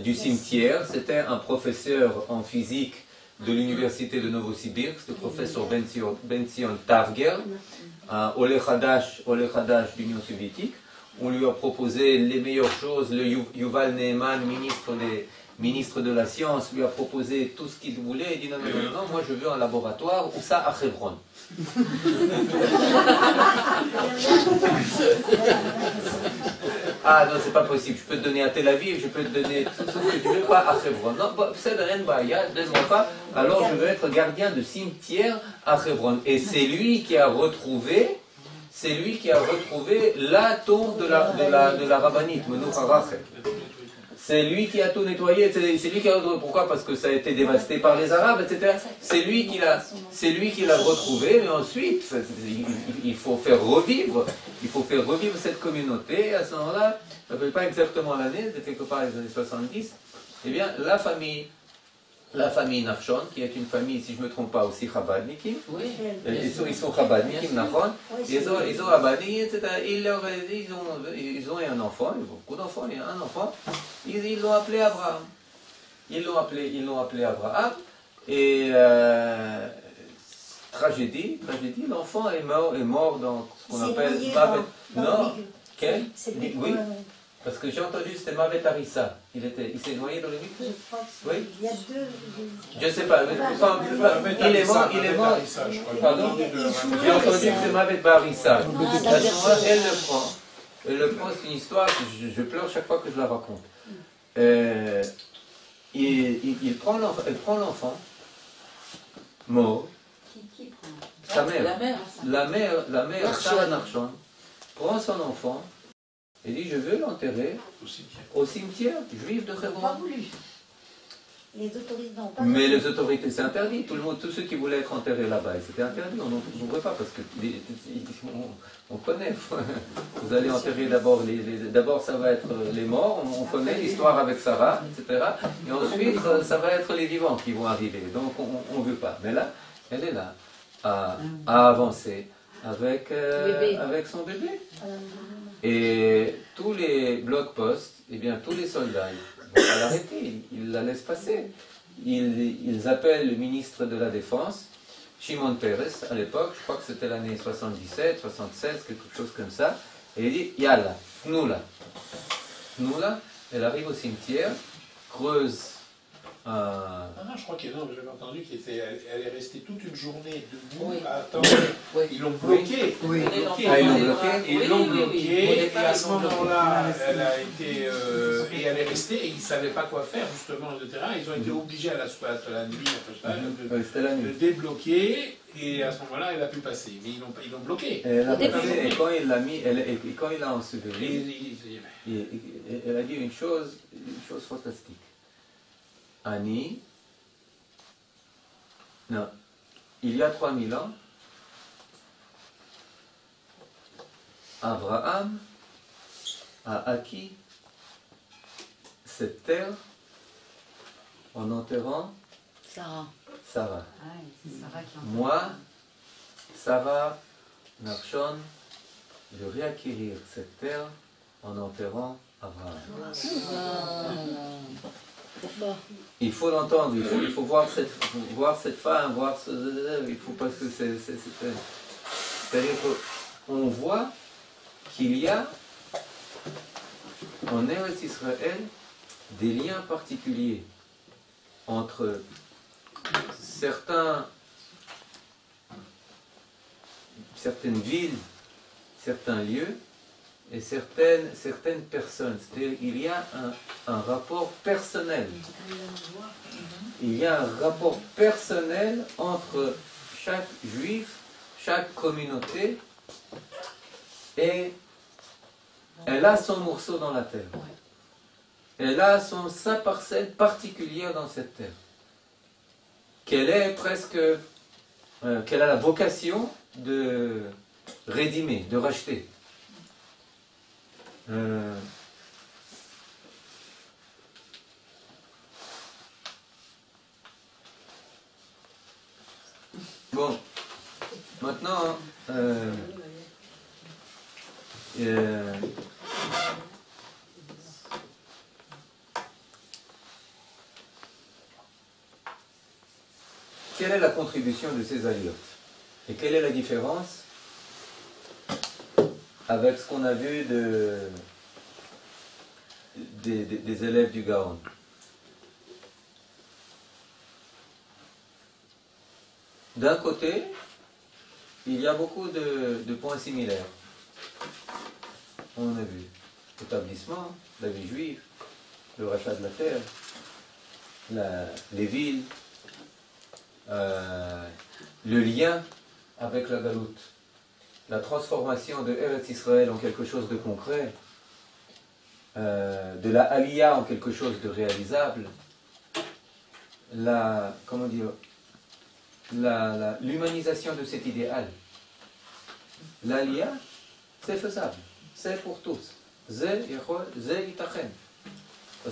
du cimetière, c'était un professeur en physique de l'université de Novosibirsk, le professeur Ben-Zion Tavger, Oleh Hadash d'Union soviétique. On lui a proposé les meilleures choses. Le Yuval Ne'eman, ministre de la science, lui a proposé tout ce qu'il voulait. Il dit non, moi je veux un laboratoire, ou ça à Hebron. Ah non, c'est pas possible, je peux te donner à Tel Aviv, je peux te donner tout ce que tu veux, pas à Hebron. Non, c'est de Renbaya, donne-moi pas, alors je veux être gardien de cimetière à Hebron. Et c'est lui qui a retrouvé la tombe de la rabbinite, Menucha Rachel. C'est lui qui a tout nettoyé, c'est lui qui a retrouvé. Pourquoi? Parce que ça a été dévasté par les Arabes, etc. C'est lui qui l'a retrouvé, mais ensuite, il faut faire revivre cette communauté. À ce moment-là, je ne rappelle pas exactement l'année, c'était quelque part les années 70, eh bien, la famille Nachshon, qui est une famille, si je ne me trompe pas, aussi Chabadnikim. Oui. Ils sont Chabadnikim, Nachon. Ils ont Chabadnikim, etc. Ils ont un enfant, beaucoup d'enfants, il y a un enfant. Ils l'ont appelé Abraham. Ils l'ont appelé Abraham. Et tragédie, l'enfant est mort dans ce qu'on appelle Mavet. Non, quel? Oui. Parce que j'ai entendu c'était Mavet Harissa. Il s'est noyé dans le mikvé. Oui. Il y a deux. Je ne sais pas. Il est mort. Pardon. J'ai entendu que c'est Mavet Harissa. Elle le prend. C'est une histoire que je pleure chaque fois que je la raconte. Elle prend l'enfant mort. Qui prend? Sa mère. La mère, Sarah Nachshon, prend son enfant. Il dit, je veux l'enterrer au cimetière juif de Hebron. Pas voulu. Les autorités n'ont pas Mais les autorités, c'est interdit. Tous ceux qui voulaient être enterrés là-bas, c'était interdit. On n'ouvrait pas parce que on connaît. Vous allez enterrer d'abord ça va être les morts. On connaît l'histoire avec Sarah, etc. Et ensuite, ça va être les vivants qui vont arriver. Donc on ne veut pas. Mais là, elle est là à avancer avec son bébé. Et tous les blocs-postes, eh bien tous les soldats, ils ne vont pas l'arrêter, ils la laissent passer. Ils appellent le ministre de la Défense, Shimon Peres, à l'époque, je crois que c'était l'année 77, 76, quelque chose comme ça, et il dit, Yalla, Knoula. Knoula, elle arrive au cimetière, creuse non, je crois qu'elle j'avais entendu qu'elle est restée toute une journée debout à attendre. Ils l'ont bloquée. Ils l'ont bloquée. Et à ce moment-là, elle a été. Et elle est restée et ils ne savaient pas quoi faire, justement, etc. Ils ont été obligés à la nuit, de débloquer. Et à ce moment-là, elle a pu passer. Mais ils l'ont bloquée. Et quand il l'a mis, quand il l'a enseveli, elle a dit une chose fantastique. Annie, non, il y a 3000 ans, Abraham a acquis cette terre en enterrant Sarah. Moi, Sarah Nachshon, de réacquérir cette terre en enterrant Abraham. Il faut l'entendre, il faut voir cette femme, il faut parce que c'est-à-dire qu'on voit qu'il y a en Eretz Israël des liens particuliers entre certaines villes, certains lieux et certaines personnes. C'est-à-dire qu'il y a un rapport personnel. Il y a un rapport personnel entre chaque juif, chaque communauté et elle a son morceau dans la terre. Elle a sa parcelle particulière dans cette terre. Qu'elle est presque, qu'elle a la vocation de rédimer, de racheter. Bon, maintenant, quelle est la contribution de ces aliotes? Et quelle est la différence avec ce qu'on a vu des élèves du Gaon? D'un côté, il y a beaucoup de points similaires. On a vu l'établissement, la vie juive, le rachat de la terre, les villes, le lien avec la galoute, la transformation de Eretz Israël en quelque chose de concret, de la Aliyah en quelque chose de réalisable, l'humanisation de cet idéal. L'Aliyah, c'est faisable, c'est pour tous. Parce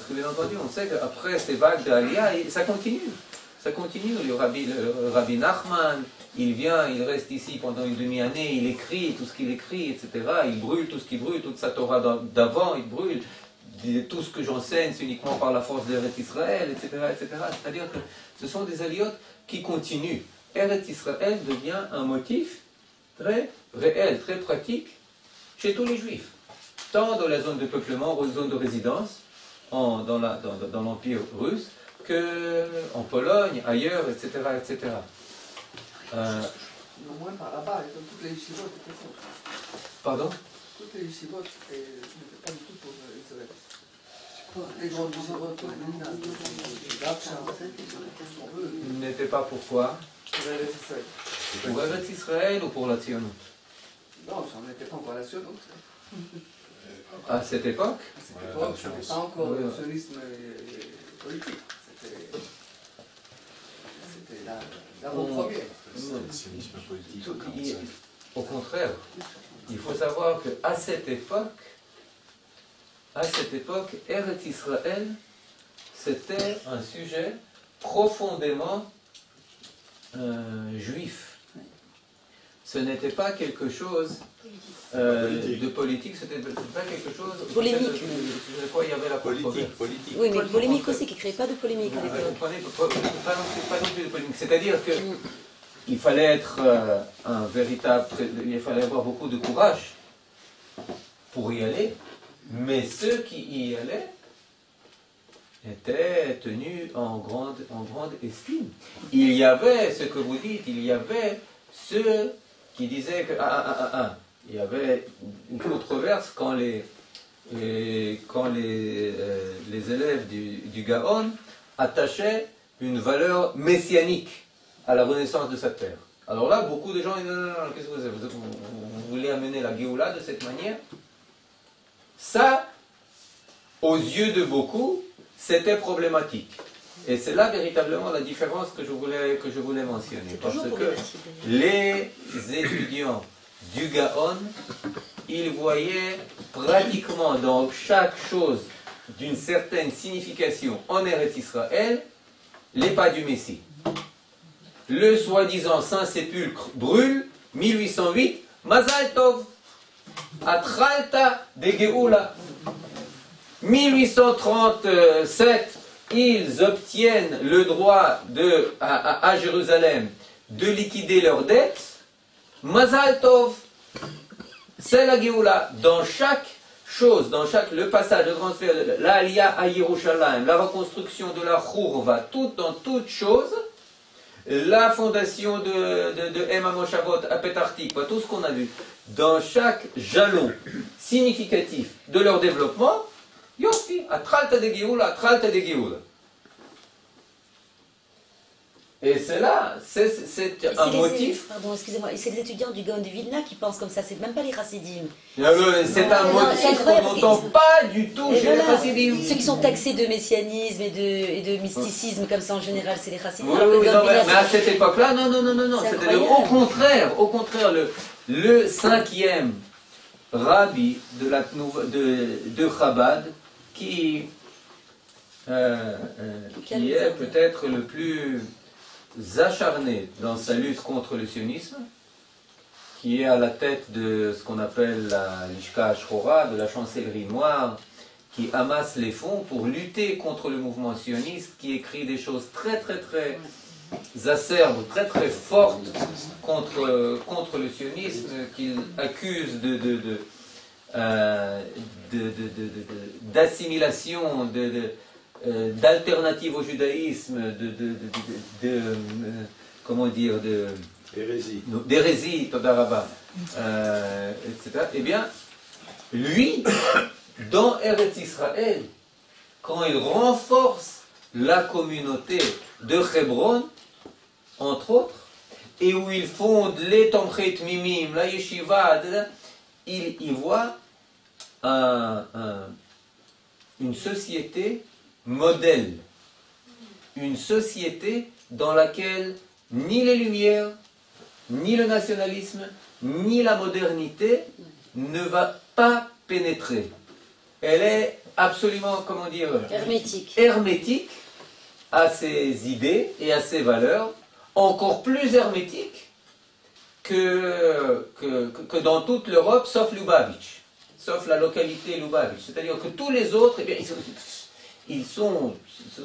que bien entendu, on sait qu'après ces vagues d'Aliyah, ça continue. Ça continue. Le Rabbi Nachman, il vient, il reste ici pendant une demi-année, il écrit tout ce qu'il écrit, etc. Il brûle tout ce qu'il brûle, toute sa Torah d'avant, il brûle. Tout ce que j'enseigne, c'est uniquement par la force d'Eretz Israël, etc. etc. C'est-à-dire que ce sont des aliotes qui continuent. Eretz Israël devient un motif très réel, très pratique chez tous les juifs. Tant dans la zone de peuplement, dans la zone de résidence, dans l'Empire russe, qu'en Pologne, ailleurs, etc. etc. Moins par là-bas, toutes les yeshivot étaient contre. Pardon? Toutes les yeshivot n'étaient pas du tout pour Israël. Les grandes yeshivot, n'étaient pas pourquoi? Pour Eretz Israël ou pour la Tzionut? Non, ça n'était pas encore la Tzionut. À cette époque? À cette époque, ce n'était pas encore le sionisme politique. C'était l'avant-première. Au contraire, il faut savoir qu'à cette époque, Eretz Israël, c'était un sujet profondément juif. Ce n'était pas quelque chose de politique, c'était pas quelque chose... Polémique. De quoi il y avait la politique. Oui, mais polémique aussi, qui ne crée pas de polémique à l'époque. Pas non plus de polémique. C'est-à-dire qu'il fallait être un véritable... Il fallait avoir beaucoup de courage pour y aller, mais ceux qui y allaient étaient tenus en grande estime. Il y avait, ce que vous dites, il y avait ceux qui disaient que... il y avait une controverse quand les élèves du Gaon attachaient une valeur messianique à la renaissance de cette terre. Alors là, beaucoup de gens disent, non, qu'est-ce que vous voulez amener la Géoula de cette manière? Ça, aux yeux de beaucoup, c'était problématique. Et c'est là véritablement la différence que je voulais mentionner. Parce que les étudiants du Gaon, ils voyaient pratiquement dans chaque chose d'une certaine signification en Eretz Israël les pas du Messie. Le soi-disant Saint-Sépulcre brûle, 1808, Mazal Tov, Atralta de Geoula. 1837, ils obtiennent le droit à Jérusalem de liquider leurs dettes. Mazal Tov, c'est la Géoula. Dans chaque chose, le passage, le transfert, l'Aliyah à Yerushalayim, la reconstruction de la Chourva, dans toute chose, la fondation de Ema Moshavot à Petah Tikva, tout ce qu'on a vu, dans chaque jalon significatif de leur développement, Yofi, Atralta de Géoula, Atralta de Géoula. Et c'est là, c'est un motif. Pardon, excusez-moi, c'est les étudiants du Gaon de Vilna qui pensent comme ça, c'est même pas les chassidim. C'est un motif qu'on n'entend pas du tout chez les chassidim. Ceux qui sont taxés de messianisme et de mysticisme, comme ça en général, c'est les chassidim. Oui, mais à cette époque-là, non. C'est-à-dire au contraire, le 5e rabbi de Chabad, qui est peut-être le plus acharné dans sa lutte contre le sionisme, qui est à la tête de ce qu'on appelle la Lishka Ashchora, de la chancellerie noire, qui amasse les fonds pour lutter contre le mouvement sioniste, qui écrit des choses très acerbes, très fortes contre le sionisme, qu'il accuse d'assimilation, d'alternative au judaïsme, comment dire, d'hérésie, Todarabah, etc. Eh bien, lui, dans Eretz Israël, quand il renforce la communauté de Hebron, entre autres, et où il fonde les Tomchet Mimim, la Yeshiva, il y voit une société modèle, une société dans laquelle ni les Lumières, ni le nationalisme, ni la modernité ne va pas pénétrer. Elle est absolument, comment dire, hermétique à ses idées et à ses valeurs, encore plus hermétique que dans toute l'Europe, sauf Lubavitch, sauf la localité Lubavitch. C'est-à-dire que tous les autres, eh bien, ils sont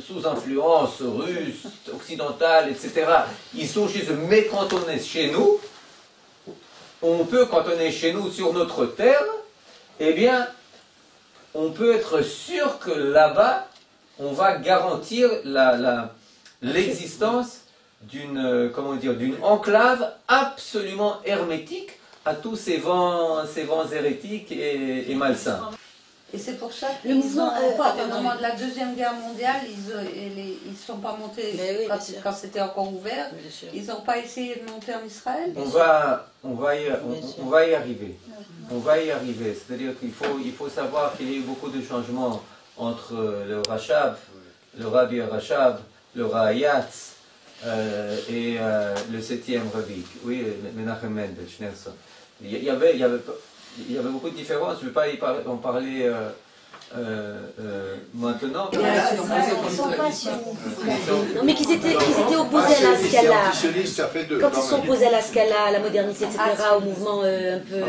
sous influence russe, occidentale, etc. Ils sont chez eux. Mais quand on est chez nous, on peut, quand on est chez nous sur notre terre, eh bien, on peut être sûr que là-bas, on va garantir l'existence d'une enclave absolument hermétique à tous ces vents hérétiques et malsains. Et c'est pour ça que le mouvement, au moment de la Deuxième Guerre mondiale, ils ne sont pas montés quand c'était encore ouvert. Ils n'ont pas essayé de monter en Israël. On va y arriver. On va y arriver. C'est-à-dire qu'il faut savoir qu'il y a eu beaucoup de changements entre le Rachab, le Rabbi Rachab, le Rayatz et le 7e Rabbi. Oui, Menachem Mendel, Schneerson. Il y avait beaucoup de différences, je ne vais pas en parler maintenant. Non, mais qu'ils étaient opposés à la Scala. Quand ils sont opposés à la Scala, à la modernité, etc., au mouvement un peu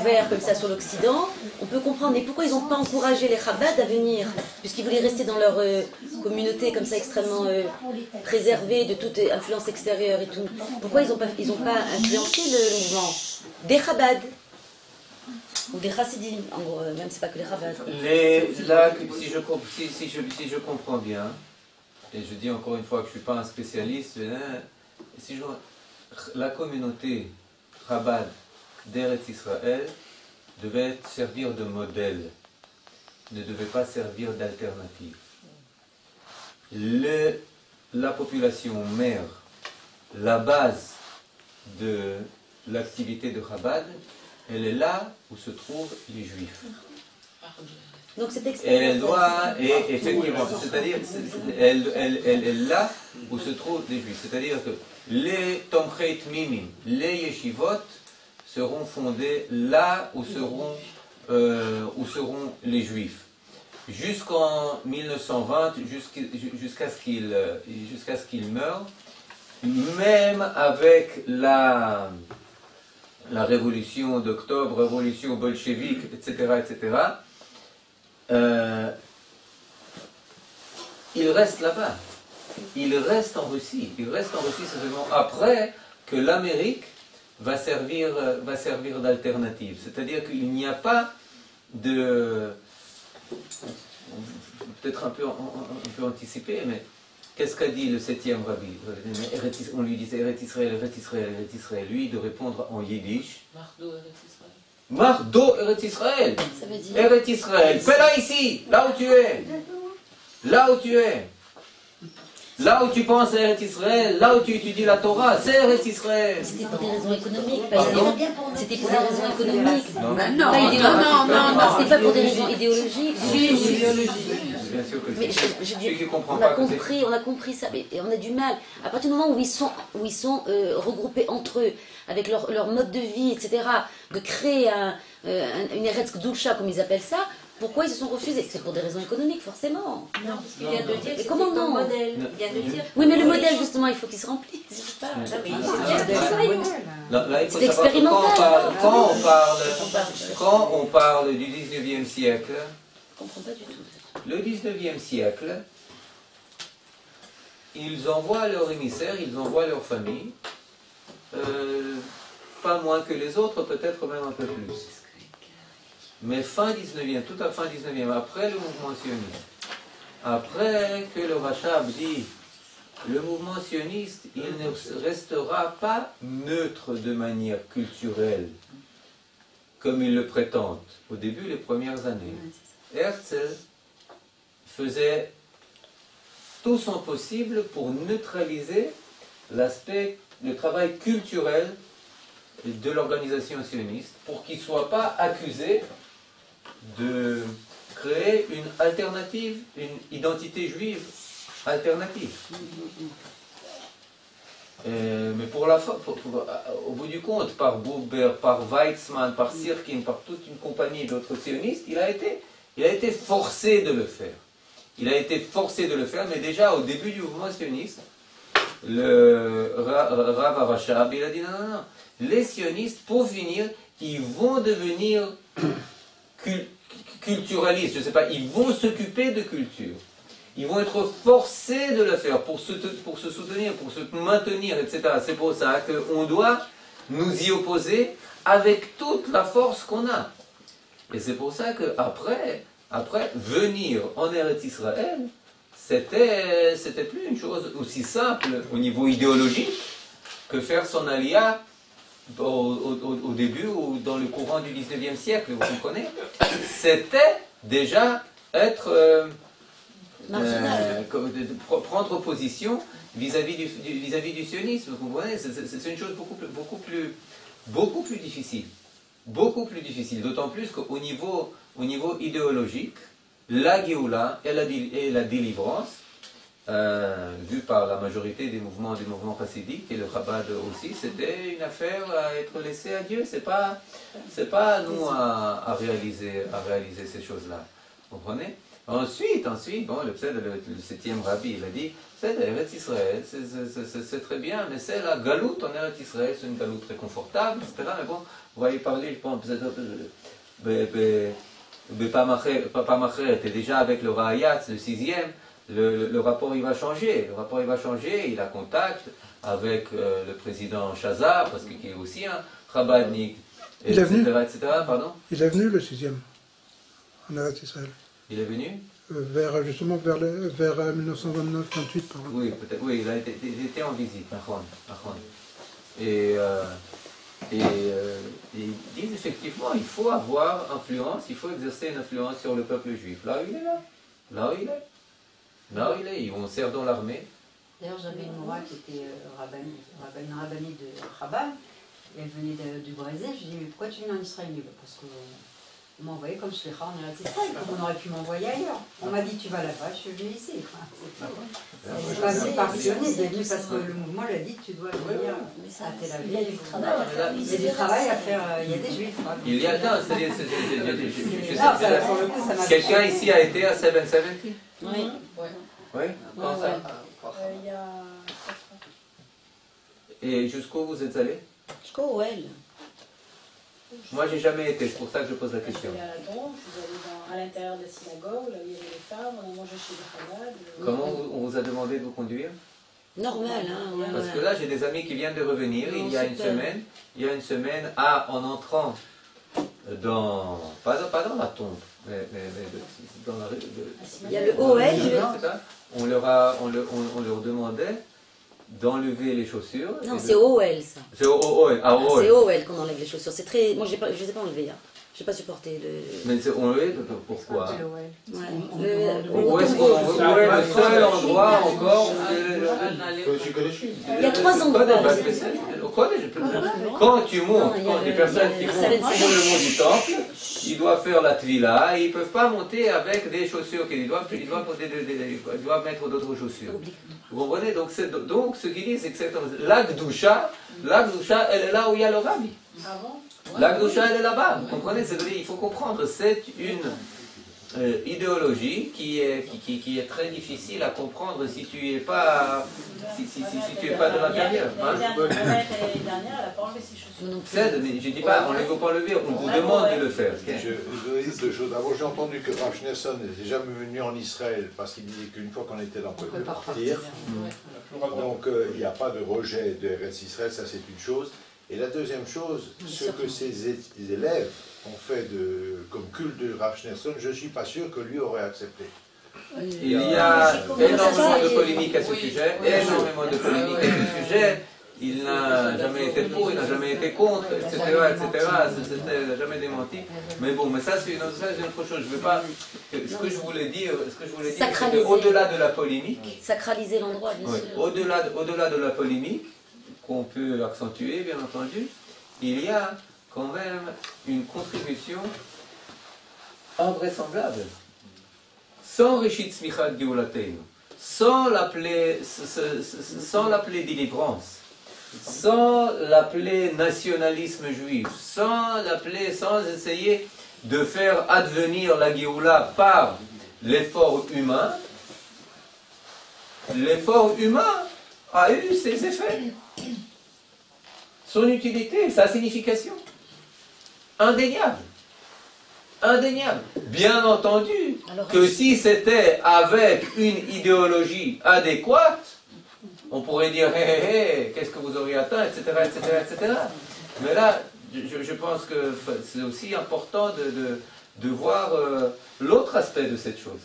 ouvert comme ça sur l'Occident, on peut comprendre. Mais pourquoi ils n'ont pas encouragé les Chabad à venir, puisqu'ils voulaient rester dans leur communauté comme ça extrêmement préservée de toute influence extérieure et tout. Pourquoi ils n'ont pas influencé le mouvement des Chabad ou des Chassidim, en gros, même c'est pas que les Chabad. Là, si je comprends bien, et je dis encore une fois que je ne suis pas un spécialiste, la communauté Chabad d'Eretz Israël devait servir de modèle, ne devait pas servir d'alternative. La population mère, la base de l'activité de Chabad, elle est là où se trouvent les Juifs. Donc c'est effectivement, c'est-à-dire, elle est là où se trouvent les Juifs. C'est-à-dire que les Tomchet Mimim, les Yeshivot, seront fondés là où seront les Juifs. Jusqu'en 1920, jusqu'à ce qu'il meure, même avec la révolution d'octobre, révolution bolchevique, etc., il reste là-bas. Il reste en Russie. Il reste en Russie seulement après que l'Amérique va servir d'alternative. C'est-à-dire qu'il n'y a pas de... Peut-être un peu anticipé, mais qu'est-ce qu'a dit le 7e Rabbi? On lui disait Eretz Israël. Lui, de répondre en yiddish. Mardo Eretz Israël. Ça veut dire Eretz Israël. Fais-la ici, là où tu es. Là où tu es. Là où tu penses à Eretz Israël, là où tu étudies la Torah, c'est Eretz Israël. C'était pour des raisons économiques, pas idéologiques. C'était pour des raisons économiques. Non, C'était pas pour des raisons idéologiques. Bien sûr que mais on a compris ça, et on a du mal. À partir du moment où ils sont regroupés entre eux, avec leur mode de vie, etc., de créer une Eretz Gdusha, comme ils appellent ça, pourquoi ils se sont refusés? C'est pour des raisons économiques, forcément. Non, parce qu'il vient de dire que c'était comment non modèle. Il vient de dire. Oui, mais le modèle, justement, il faut qu'il se remplisse. Je sais pas. C'est expérimental. Quand on parle du 19e siècle, je comprends pas du tout. Le 19e siècle, ils envoient leurs émissaires, ils envoient leurs familles, pas moins que les autres, peut-être même un peu plus. Mais fin 19e, tout à fin 19e, après le mouvement sioniste, après que le Rachab dit le mouvement sioniste, il ne restera pas neutre de manière culturelle, comme ils le prétendent au début, les premières années. Herzl faisait tout son possible pour neutraliser l'aspect, le travail culturel de l'organisation sioniste, pour qu'il ne soit pas accusé de créer une alternative, une identité juive alternative. Mais au bout du compte, par Buber, par Weizmann, par Sirkin, par toute une compagnie d'autres sionistes, il a été forcé de le faire. Il a été forcé de le faire, mais déjà au début du mouvement sioniste, le Rav Arashab, il a dit non, les sionistes, pour finir, ils vont devenir culturalistes, je ne sais pas, ils vont s'occuper de culture. Ils vont être forcés de le faire pour se soutenir, pour se maintenir, etc. C'est pour ça qu'on doit nous y opposer avec toute la force qu'on a. Et c'est pour ça qu'après, venir en Eretz Israël, c'était plus une chose aussi simple au niveau idéologique que faire son aliyah au début ou dans le courant du 19e siècle, vous comprenez? C'était déjà être... prendre position vis-à-vis du sionisme, vous comprenez? C'est une chose beaucoup plus difficile. Beaucoup plus difficile, d'autant plus qu'au niveau idéologique, la Géoula et la délivrance, vue par la majorité des mouvements chassidiques et le Chabad aussi, c'était une affaire à être laissée à Dieu. C'est pas à nous à réaliser ces choses-là. Vous comprenez? Ensuite, bon, le 7e rabbi, il a dit, c'est Eretz Israël, c'est très bien, mais c'est la galoute en Eretz Israël, c'est une galoute très confortable, etc. Mais bon, vous voyez parler, je pense, Pamacher était déjà avec le Ra'ayatz, le 6e, le rapport il va changer. Le rapport il va changer, il a contact avec le président Chazar, parce qu'il est aussi un Chabadnik, etc. Pardon? Il est venu le 6e, en Eretz Israël. Il est venu justement vers 1929-28 par là. Oui, peut-être, oui, il était en visite, Et ils disent effectivement, il faut avoir influence, il faut exercer une influence sur le peuple juif. Là où il est, ils vont servir dans l'armée. D'ailleurs, j'avais une Moura qui était rabbinite de Chabad, et elle venait du Brésil. Je lui ai dit, mais pourquoi tu viens en Israël? Parce que on m'a envoyé comme Shlicha en Eretz Israël, comme on aurait pu m'envoyer ailleurs. On m'a dit, tu vas là-bas, je suis venue ici. C'est pas si passionné, c'est venu parce que le mouvement lui a dit, tu dois venir à Tel Aviv. Il y a du travail. Il y a du travail à faire, il y a des juifs. Il y a, non, c'est-à-dire, quelqu'un ici a été à 770? Oui. Oui? Quand ça? Il y a... Et jusqu'où vous êtes allé? Jusqu'au OL. Moi, j'ai jamais été, c'est pour ça que je pose la question. Je suis allée à la Donf, je suis allée à l'intérieur de la synagogue, là où il y avait les femmes, on a mangé chez les Chabad. Comment on vous a demandé de vous conduire? Normal, hein. Parce que là, j'ai des amis qui viennent de revenir, il y a une semaine, en entrant dans, pas dans la tombe, mais dans la... Il y a le OL, on leur demandait d'enlever les chaussures. Non, c'est OL ça. C'est OL. Ah, OL. C'est OL qu'on enlève les chaussures. C'est très... Moi, je ne les ai pas enlevées. Hein. Je n'ai pas supporté le... Mais c'est OL, pourquoi? Ouais. Où est le seul endroit encore où Il y a 3 endroits. Quand tu montes, quand les personnes qui montent sur le mont du temple, ils doivent faire la tvila, et ils ne peuvent pas monter avec des chaussures, ils doivent mettre d'autres chaussures. Vous comprenez? Donc ce qu'il dit, c'est que la Gdusha, elle est là où il y a le rabbi. La Gdusha, elle est là-bas. Vous comprenez? Il faut comprendre, c'est une idéologie qui est très difficile à comprendre si tu n'es pas, si tu es pas de l'intérieur. Hein? L'année dernière, elle n'a pas enlevé ses chaussures. Mais je ne dis pas, on ne veut pas enlever, on vous demande de le faire. Je veux dire deux choses. D'abord, j'ai entendu que Rav Schneerson n'était jamais venu en Israël parce qu'il disait qu'une fois qu'on était là, on ne pouvait pas partir. Donc, il n'y a pas de rejet de Eretz Israël, ça c'est une chose. Et la deuxième chose, ce que ses élèves ont fait comme culte de Rav Schneerson, je ne suis pas sûr que lui aurait accepté. Il y a énormément de polémiques à ce sujet, énormément de polémiques à ce sujet. Il n'a jamais été pour, il n'a jamais été contre, etc. Il n'a jamais démenti. Mais bon, mais ça c'est une autre chose. Je veux pas. Ce que je voulais dire, c'est qu'au-delà de la polémique, sacraliser l'endroit, bien sûr. Au-delà de la polémique, qu'on peut accentuer, bien entendu, il y a quand même une contribution invraisemblable. Sans Rishit Smicha Geulateinu, sans l'appeler délivrance, sans l'appeler nationalisme juif, sans essayer de faire advenir la Géoula par l'effort humain, l'effort humain a eu ses effets, son utilité, sa signification, indéniable. Indéniable. Bien entendu que si c'était avec une idéologie adéquate, on pourrait dire qu'est-ce que vous auriez atteint, etc., etc. Mais là, je pense que c'est aussi important de voir l'autre aspect de cette chose.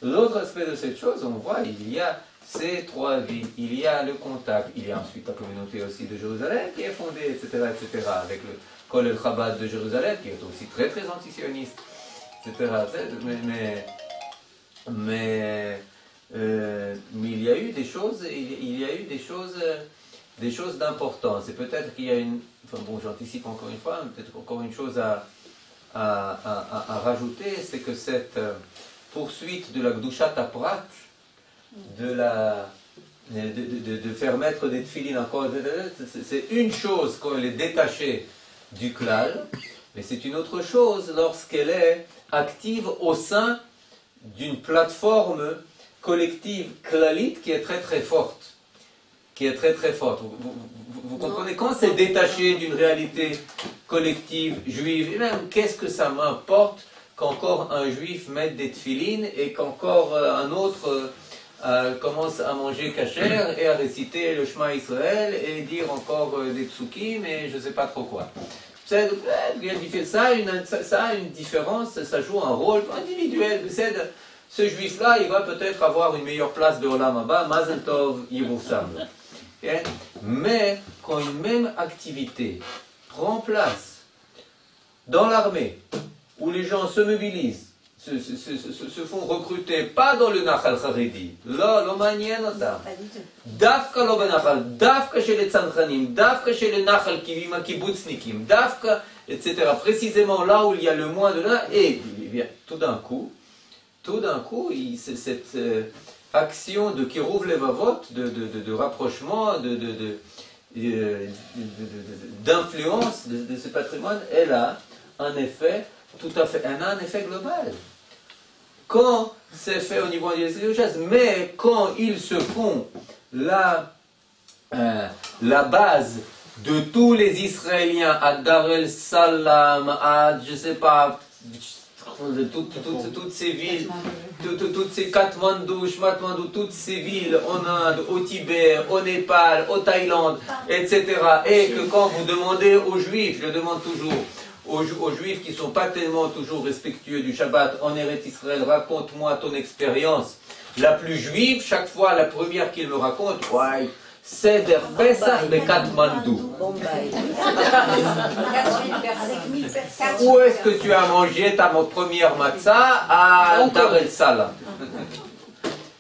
L'autre aspect de cette chose, on voit, il y a ces 3 villes, il y a le contact, il y a ensuite la communauté aussi de Jérusalem qui est fondée, etc., avec le Kollel Chabad de Jérusalem, qui est aussi très très antisioniste, etc. Mais il y a eu des choses, des choses d'importance. Et peut-être qu'il y a enfin bon, j'anticipe encore une fois, peut-être encore une chose à rajouter, c'est que cette poursuite de la Gdushat Aprat, de faire mettre des tefilines encore, c'est une chose quand elle est détachée du klal, mais c'est une autre chose lorsqu'elle est active au sein d'une plateforme collective klalite qui est très très forte. Vous comprenez, quand c'est détaché d'une réalité collective juive, et même qu'est-ce que ça m'importe qu'encore un juif mette des tefilines et qu'encore un autre commence à manger kasher et à réciter le Shema Israël et dire encore des psukim et je ne sais pas trop quoi. Ça a une différence, ça joue un rôle individuel. Ce juif-là, il va peut-être avoir une meilleure place de Olam Haba, Mazel Tov, Yerusam. Mais quand une même activité prend place dans l'armée, où les gens se mobilisent, se font recruter, pas dans le Nachal Haredi, là, l'Omanien, Dafka lo benachal, Dafka chez les Tzantranim, Dafka chez les Nachal Kibbutznikim, Dafka, etc. Précisément là où il y a le moins de là, et bien, tout d'un coup, cette action de Kiruv Levavot, de rapprochement, d'influence de ce patrimoine, elle a un effet tout à fait, elle a un effet global. Quand c'est fait au niveau des religieuses, mais quand ils se font la base de tous les Israéliens, à Dar el Salam, à je sais pas, toutes ces villes, toutes ces Katmandou, Shmatmandou, toutes ces villes en Inde, au Tibet, au Népal, au Thaïlande, etc. Et que quand vous demandez aux Juifs, je le demande toujours, aux Juifs qui ne sont pas tellement toujours respectueux du Shabbat en Eretz Israël, raconte-moi ton expérience la plus juive. Chaque fois, la première qu'il me raconte, ouais, c'est der Pesach de Katmandou. Où est-ce que tu as mangé ta première matzah? À Dar el Salam.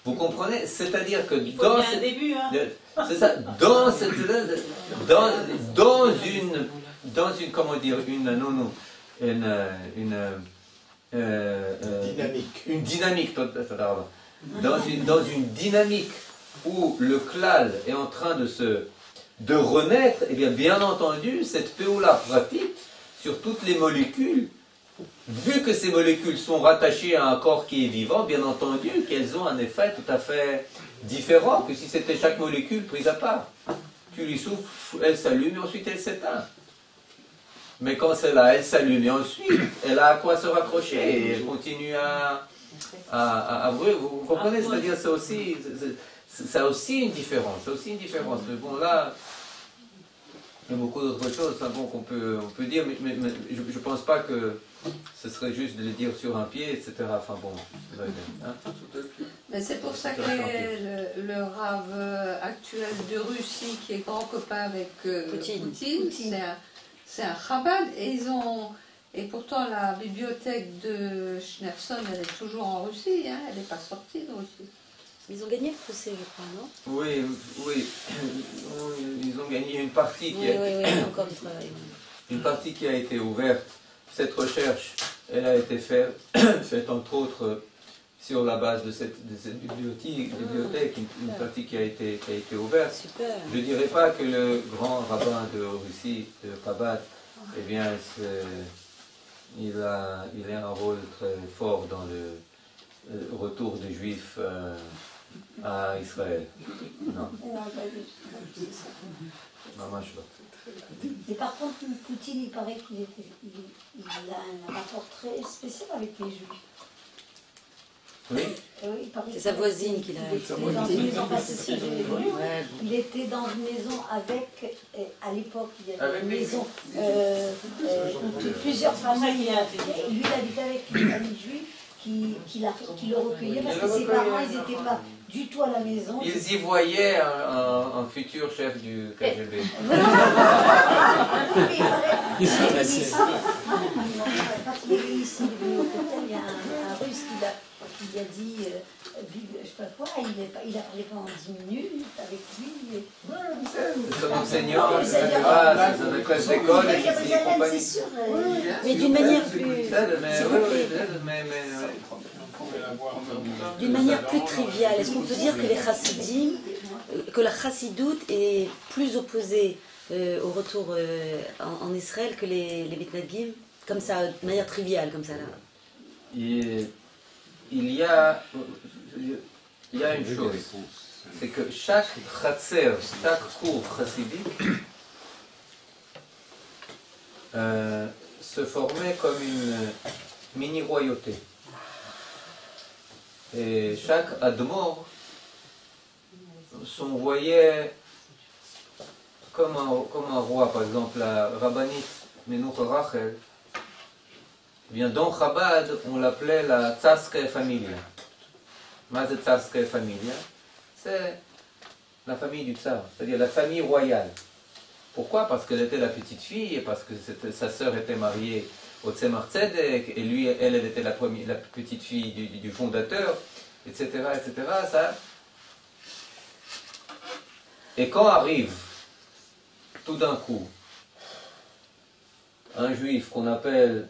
Vous comprenez? C'est-à-dire que dans un début, hein. C'est ça, dans une comment dire, une dynamique, dans une dynamique où le klal est en train de renaître, et bien entendu, cette péoula pratique sur toutes les molécules, vu que ces molécules sont rattachées à un corps qui est vivant, bien entendu qu'elles ont un effet tout à fait différent que si c'était chaque molécule prise à part. Tu lui souffles, elle s'allume et ensuite elle s'éteint. Mais quand c'est là, elle s'allume et ensuite elle a à quoi se raccrocher et elle continue à brûler. Vous comprenez? C'est-à-dire ça a aussi une différence. Mais bon, là, il y a beaucoup d'autres choses qu'on peut dire, mais je ne pense pas que ce serait juste de les dire sur un pied, etc. Enfin bon, hein? Mais c'est pour ça que le Rav actuel de Russie, qui est grand copain avec Poutine, c'est un Chabad, et pourtant la bibliothèque de Schneerson, elle est toujours en Russie, hein, elle n'est pas sortie de Russie. Ils ont gagné le procès, je crois, non? Oui, ils ont gagné une partie encore du travail. Une partie qui a été ouverte. Cette recherche, elle a été faite entre autres sur la base de cette bibliothèque, une partie qui a été ouverte. Super. Je ne dirais pas que le grand rabbin de Russie, de Chabad, eh bien, il a un rôle très fort dans le retour des Juifs à Israël. Non. Et par contre, Poutine, il paraît qu'il a un rapport très spécial avec les Juifs. Oui. C'est sa voisine qui l'a. Il était dans une maison avec, à l'époque, il y avait une maison, plusieurs familles. Lui, il habitait avec une famille juive qui le recueillait parce que ses parents, ils n'étaient pas du tout à la maison. Ils y voyaient un futur chef du KGB. Quand il est ici, il est venu au hôtel, il y a un Russe qui a dit, je sais pas quoi, il a parlé pendant 10 minutes avec lui. Son enseignant, c'est une classe d'école, et compagnie. Mais d'une manière plus... D'une manière plus triviale, est-ce qu'on peut dire que les chassidim, que la chassidoute est plus opposée au retour en Israël que les mitnagim, comme ça, de manière triviale, comme ça là? Il y a une chose, c'est que chaque chatser, chaque cours chassidique se formait comme une mini-royauté. Et chaque admor s'envoyait comme un roi. Par exemple, la rabbinite Menuch Rachel, bien dans Chabad, on l'appelait la Tsarskaya Familia. Mazet Tsarskaya Familia, c'est la famille du tsar, c'est-à-dire la famille royale. Pourquoi? Parce qu'elle était la petite fille, et parce que sa sœur était mariée au Tzemar Tzedek, et lui, elle était la petite fille du fondateur, etc., etc. Ça. Et quand arrive, tout d'un coup, un juif qu'on appelle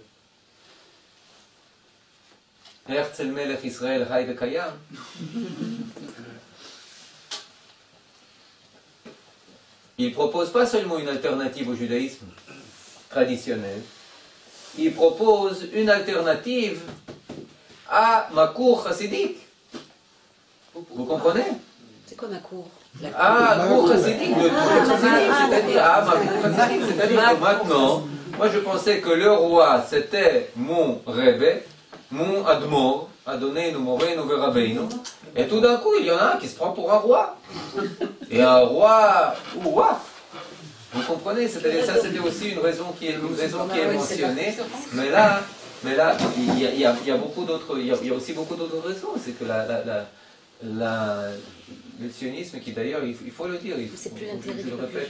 Herzl Melech Israël Hay Vekayam, il propose pas seulement une alternative au judaïsme traditionnel, il propose une alternative à ma cour chassidique. Vous comprenez? C'est quoi ma cour? Ma cour chassidique, c'est-à-dire que maintenant, moi je pensais que le roi c'était mon Rebbe, mon Admor, Adonenu Moreinu Verabeinu, et tout d'un coup il y en a un qui se prend pour un roi. Et un roi, vous comprenez? C'est-à-dire ça c'était aussi une raison qui est mentionnée, mais là il y a beaucoup d'autres, il y a aussi beaucoup d'autres raisons. C'est que le sionisme, qui d'ailleurs, il faut le dire, je le répète,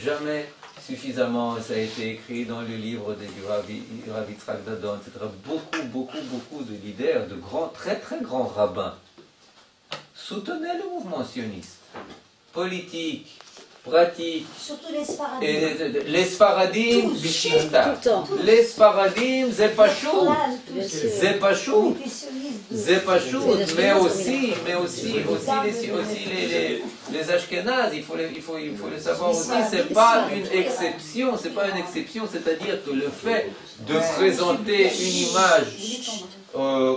jamais suffisamment, ça a été écrit dans le livre du Rav Yitzhak Dadon, etc. Beaucoup de leaders, de grands, très très grands rabbins, soutenez le mouvement sioniste. Politique, pratique. Surtout les Sfaradim. Et les Sfaradim, Bishita. Les Sfaradim, c'est pas chaud. C'est pas chaud. C'est pas chaud. Mais aussi les Ashkénazes, il faut le savoir aussi, c'est pas une exception. C'est pas une exception, c'est-à-dire que le fait de présenter une image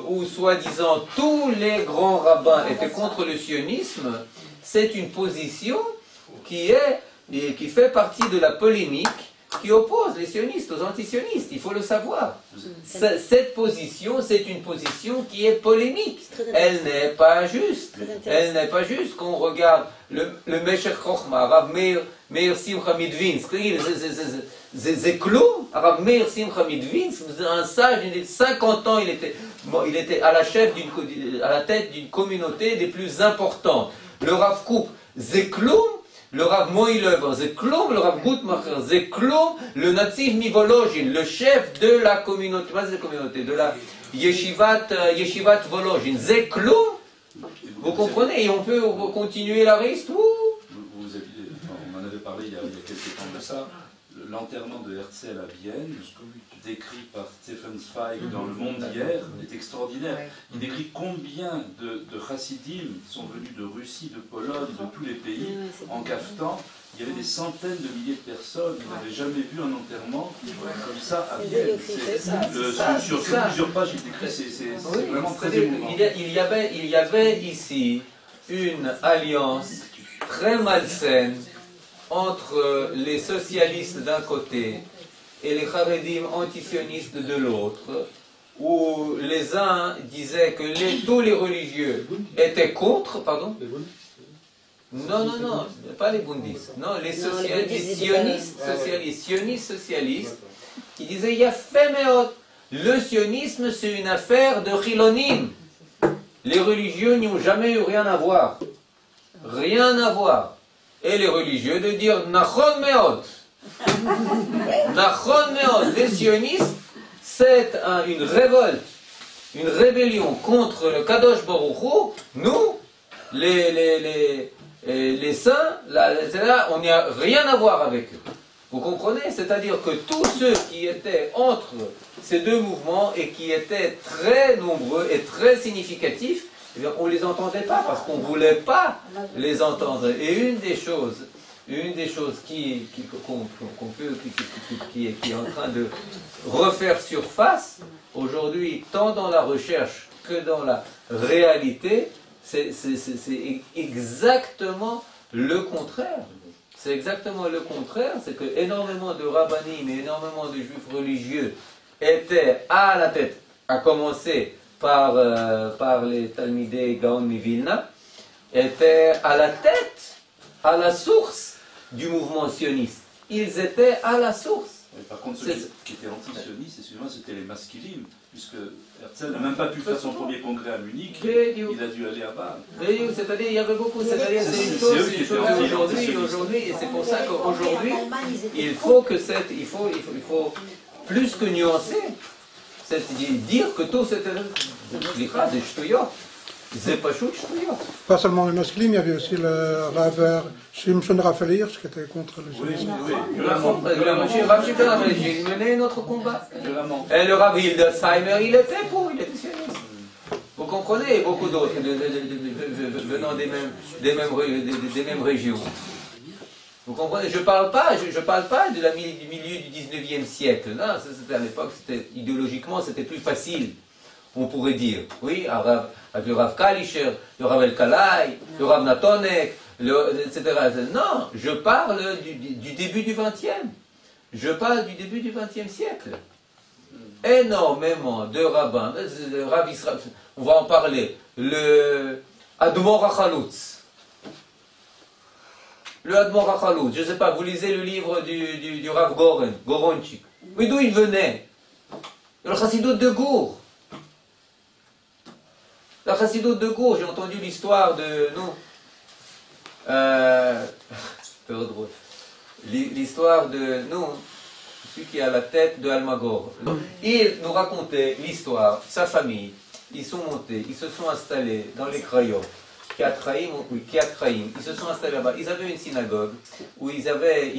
où soi-disant tous les grands rabbins étaient contre le sionisme, c'est une position qui fait partie de la polémique qui oppose les sionistes aux antisionistes, il faut le savoir. Cette position, c'est une position qui est polémique. Elle n'est pas juste. Elle n'est pas juste. Quand on regarde le Meshech Chochma, Rav Meir Simcha Midvinsk, c'est clou, Rav Meir Simcha Midvinsk, un sage, il est 50 ans, il était à la tête d'une communauté des plus importantes. Le Rav Kook, Zeklum, le Rav Moïlev, Zeklum, le Rav Gutmacher, Zeklum, le Nativ Mivolojin, le chef de la communauté, de la Yeshivat Volojin, Zeklum, vous comprenez, et on peut continuer la liste. On en avait parlé il y a quelques temps de ça, l'enterrement de Herzl à Vienne, décrit par Stefan Zweig dans Le Monde d'hier, est extraordinaire. Il décrit combien de chassidim sont venus de Russie, de Pologne, de tous les pays, en caftan. Il y avait des centaines de milliers de personnes. Il n'avait jamais vu un enterrement comme ça à Vienne. Sur plusieurs pages, il décrit, c'est vraiment très émouvant. Il y avait ici une alliance très malsaine entre les socialistes d'un côté et les charedim antisionistes de l'autre, où les uns disaient que tous les religieux étaient contre, pardon? Non, pas les bundistes, non, les sionistes socialistes, qui disaient, il y a fait le sionisme c'est une affaire de chilonim. Les religieux n'y ont jamais eu rien à voir. Rien à voir. Et les religieux de dire, nachon meod. Nachon meod. Les sionistes, c'est une révolte, une rébellion contre le Kadosh Baruch Hu. Nous, les saints, on n'y a rien à voir avec eux. Vous comprenez? C'est-à-dire que tous ceux qui étaient entre ces deux mouvements et qui étaient très nombreux et très significatifs, eh bien, on ne les entendait pas parce qu'on ne voulait pas les entendre. Et une des choses qui est en train de refaire surface aujourd'hui, tant dans la recherche que dans la réalité, c'est exactement le contraire. C'est exactement le contraire, c'est que énormément de rabbinim et énormément de juifs religieux étaient à la tête, à commencer par les Talmidei Gaon Mivilna, étaient à la tête, à la source du mouvement sioniste. Ils étaient à la source. Mais par contre, ceux qui étaient anti-sionistes, excusez-moi, c'était les maskilim, puisque Herzl n'a même pas pu faire son premier congrès à Munich, il a dû aller à Bâle. C'est-à-dire, il y avait beaucoup, c'est-à-dire, c'est une chose aujourd'hui, et c'est pour ça qu'aujourd'hui, il faut plus que nuancer, c'est dire que tout c'était des ch'touyot. C'est pas chou, ch'touyot. Pas seulement les masculins, il y avait aussi le Rav Shimshon Raphaël Hirsch qui était contre le sionisme. Rav Shimshon Raphaël Hirsch, il menait notre combat. Et le Rav Hildesheimer, il était sioniste. Vous comprenez, beaucoup d'autres venant des mêmes régions. Vous comprenez, je parle pas du milieu du 19e siècle. Là, c'était à l'époque, idéologiquement, c'était plus facile, on pourrait dire. Oui, avec le Rav Kalischer, le Rav El-Kalai, le Rav Natonek, etc. Non, je parle du début du 20e. Je parle du début du 20e siècle. Énormément de rabbins, Rav Israël, on va en parler, le Admor HaChalutz. Le Admor HaChalutz, je ne sais pas, vous lisez le livre du Rav Goronchik. Mais d'où il venait? Le Chassidut de Gour. La Chassidut de Gour, j'ai entendu l'histoire de... c'est drôle. L'histoire de... celui qui est à la tête de Almagor. Il nous racontait l'histoire, sa famille. Ils sont montés, ils se sont installés dans les Krayot. Kiryat Chaim. Ils se sont installés là-bas. Ils avaient une synagogue où il y avait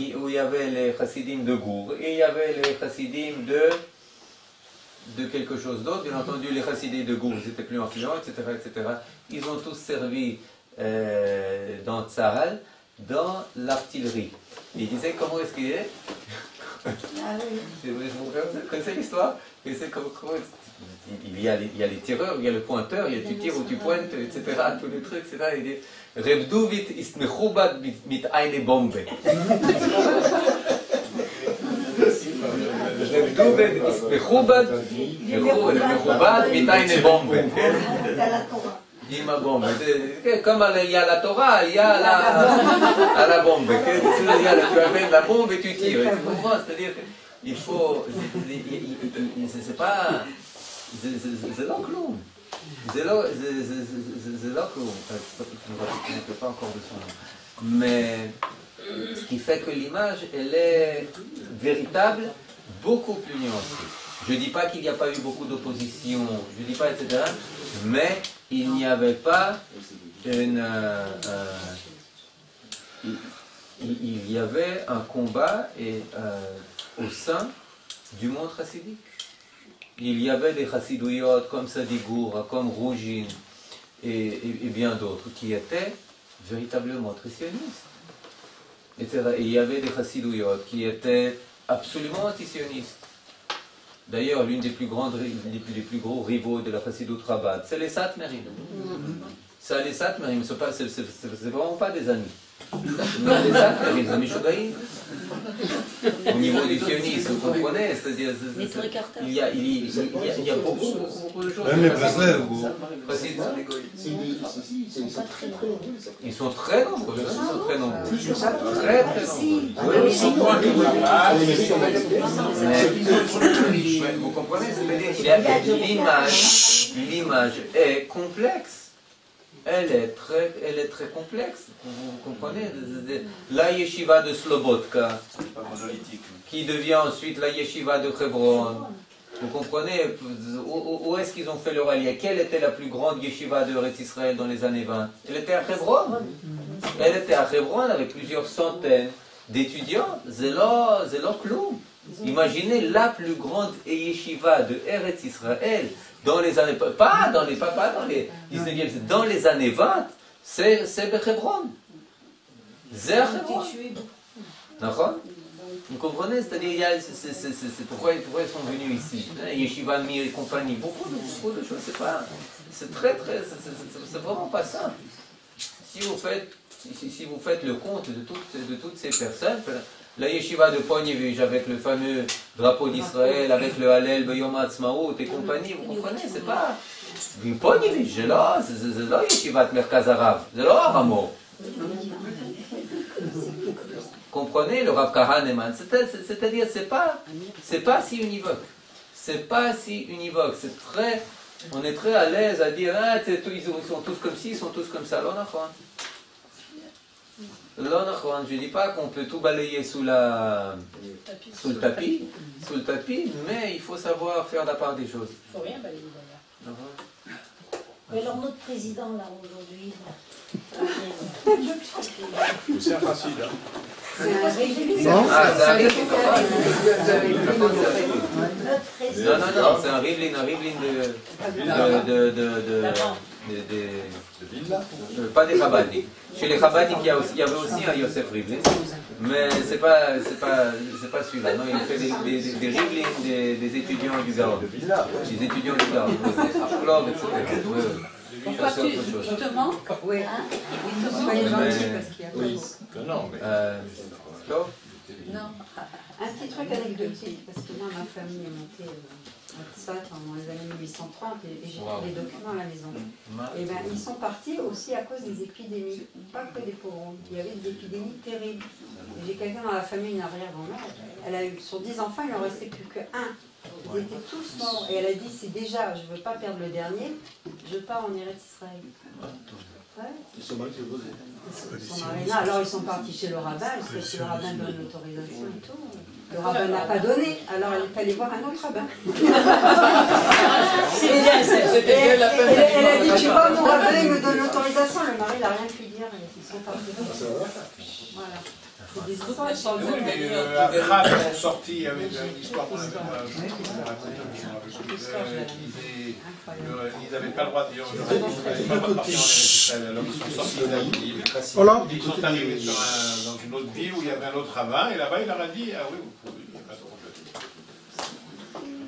les chassidim de Gour et il y avait les chassidim de quelque chose d'autre. Bien entendu, les chassidim de Gour étaient plus influents, etc., etc. Ils ont tous servi dans Tzahal, dans l'artillerie. Il disait comment est-ce qu'il est. Vous connaissez l'histoire? Il y a les tireurs, il y a le pointeur, il y a tu tires ou tu pointes, etc. Tous les trucs, etc. Il dit Reb Duvit ist mechubad mit eine Bombe. Reb Duvit ist mechubad mit eine Bombe. Comme il y a la Torah, il y a la bombe. Tu amènes la bombe et tu tires. C'est-à-dire qu'il faut. C'est pas. C'est là clown. C'est là clown. Je ne sais pas encore de son nom. Mais ce qui fait que l'image, elle est véritable, beaucoup plus nuancée. Je ne dis pas qu'il n'y a pas eu beaucoup d'opposition, je ne dis pas, etc. Mais il n'y avait pas il y avait un combat au sein du monde chassidique. Il y avait des chassidouyot comme Sadi Gour, comme Rougine et bien d'autres qui étaient véritablement très sionistes. Etc. Et il y avait des chassidouyot qui étaient absolument antisionistes. D'ailleurs, l'une des plus gros rivaux de la chassidoute Chabad, c'est les Satmerim. Ça, les Satmerim, c'est vraiment pas des amis. Non, les Satmerim, les amis Shogaïm. Au niveau du sionisme, vous comprenez? C'est-à-dire, il y a beaucoup de choses. Même les Breslev, ils sont très nombreux. Ils sont très nombreux. Très nombreux. Vous comprenez? C'est-à-dire l'image est complexe. Elle est très complexe. Vous comprenez? La yeshiva de Slobodka, qui devient ensuite la yeshiva de Hebron. Vous comprenez? Où est-ce qu'ils ont fait leur allié? Quelle était la plus grande yeshiva de Eretz Israël dans les années 20? Elle était à Hebron. Elle était à Hebron avec plusieurs centaines d'étudiants. Zelo Kloum. Imaginez la plus grande yeshiva de Eretz Israël dans les années, pas dans les 19e, dans les années 20, c'est Hebron. C'est Hebron. D'accord? Vous comprenez? C'est-à-dire, c'est pourquoi ils sont venus ici. Yeshiva Mir et compagnie, beaucoup de choses. C'est c'est vraiment pas ça. Si vous faites le compte de toutes ces personnes, la yeshiva de Ponyvich avec le fameux drapeau d'Israël, avec le Hallel, Beyom Ha'atzmaut et compagnie, vous comprenez? C'est pas. Ponyvich, c'est là yeshiva de Merkaz Harav, c'est là Ramo. Comprenez le Rav Kahaneman? C'est-à-dire, c'est pas si univoque. C'est pas si univoque. On est très à l'aise à dire, ils sont tous comme ci, ils sont tous comme ça. Je ne dis pas qu'on peut tout balayer sous le tapis, mais il faut savoir faire la part des choses. Il ne faut rien balayer d'ailleurs. Mais alors notre président là aujourd'hui, c'est facile. Non, c'est un Rivlin pas des Chabadniks. Chez les Chabadniks, il y avait aussi un Yosef Rivlin, mais c'est pas celui-là. Non, il fait des Rivlin, des étudiants du Gaon. Des étudiants du Gaon. Club, etc. Pourquoi tu te manques? Oui. Soyez gentils parce qu'il y a pas beaucoup. Non. Un petit truc anecdotique, parce que moi, ma famille est montée à Tzfat dans les années 1830 et j'ai tous les documents à la maison. Et ben, ils sont partis aussi à cause des épidémies, pas que des pogroms. Il y avait des épidémies terribles. J'ai quelqu'un dans la famille, une arrière-grand-mère, elle a eu sur 10 enfants, il n'en restait plus qu'un. Ils étaient tous morts. Et elle a dit, si déjà je ne veux pas perdre le dernier, je pars en Eretz Israël. Ouais. Ils sont mal alors ils sont partis chez le rabbin, parce que le rabbin donne l'autorisation et tout. Le rabbin n'a pas donné, alors elle est allée voir un autre rabbin. Elle a dit, tu vois, mon rabbin il me donne l'autorisation, le mari n'a rien pu dire, ils sont partis. Voilà. C'est des histoires. Oui, mais Rab ont sorti avec une histoire qu'on avait ils n'avaient pas le droit de dire ils n'avaient pas le droit de partir en Israël. Alors ils sont sortis ils sont arrivés dans une autre ville où il y avait un autre rabbin, et là-bas il leur a dit ah oui, vous pouvez, il n'y a pas de problème.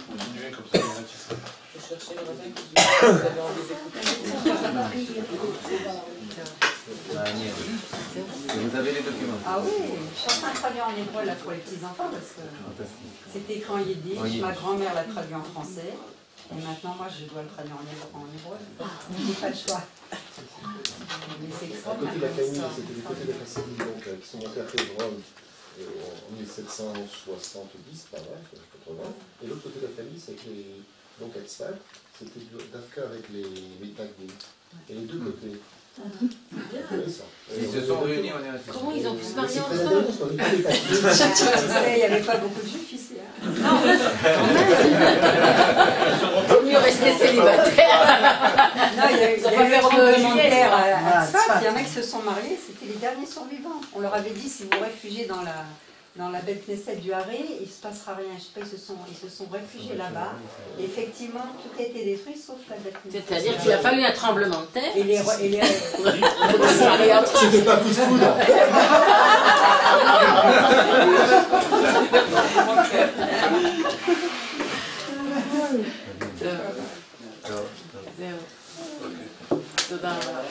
Continuez comme ça, les Israël. Je cherchais le rabbin que vous avez envie d'écouter. Vous avez les documents? Ah oui, je suis en train de traduire en hébreu là pour les petits-enfants parce que c'était écrit en yiddish, ma grand-mère l'a traduit en français, et maintenant moi je dois le traduire en hébreu. J'ai pas le choix. Mais c'est extraordinaire. Côté de la famille, c'était du côté de la famille donc, qui sont montés à Hébron en 1770, par là, 80, et l'autre côté de la famille, c'était donc à Tzfat, c'était d'Afka avec les Tagdim. Et les deux côtés. Ils se sont réunis en Eretz. Comment ils ont pu se marier entre eux? Il n'y avait pas beaucoup de juifs ici. Non, il vaut mieux rester célibataire. Non, il y a eu un tremblement de terre à Tzfat. Il y en a qui se sont mariés, c'était les derniers survivants. On leur avait dit, si vous réfugiez dans la belle Knesset du Haré, il ne se passera rien. Je sais pas, ils se sont réfugiés là-bas. Et effectivement, tout a été détruit sauf la belle Knesset. C'est-à-dire qu'il a fallu un tremblement de terre. Et les c'était pas coup de foudre. תודה רבה.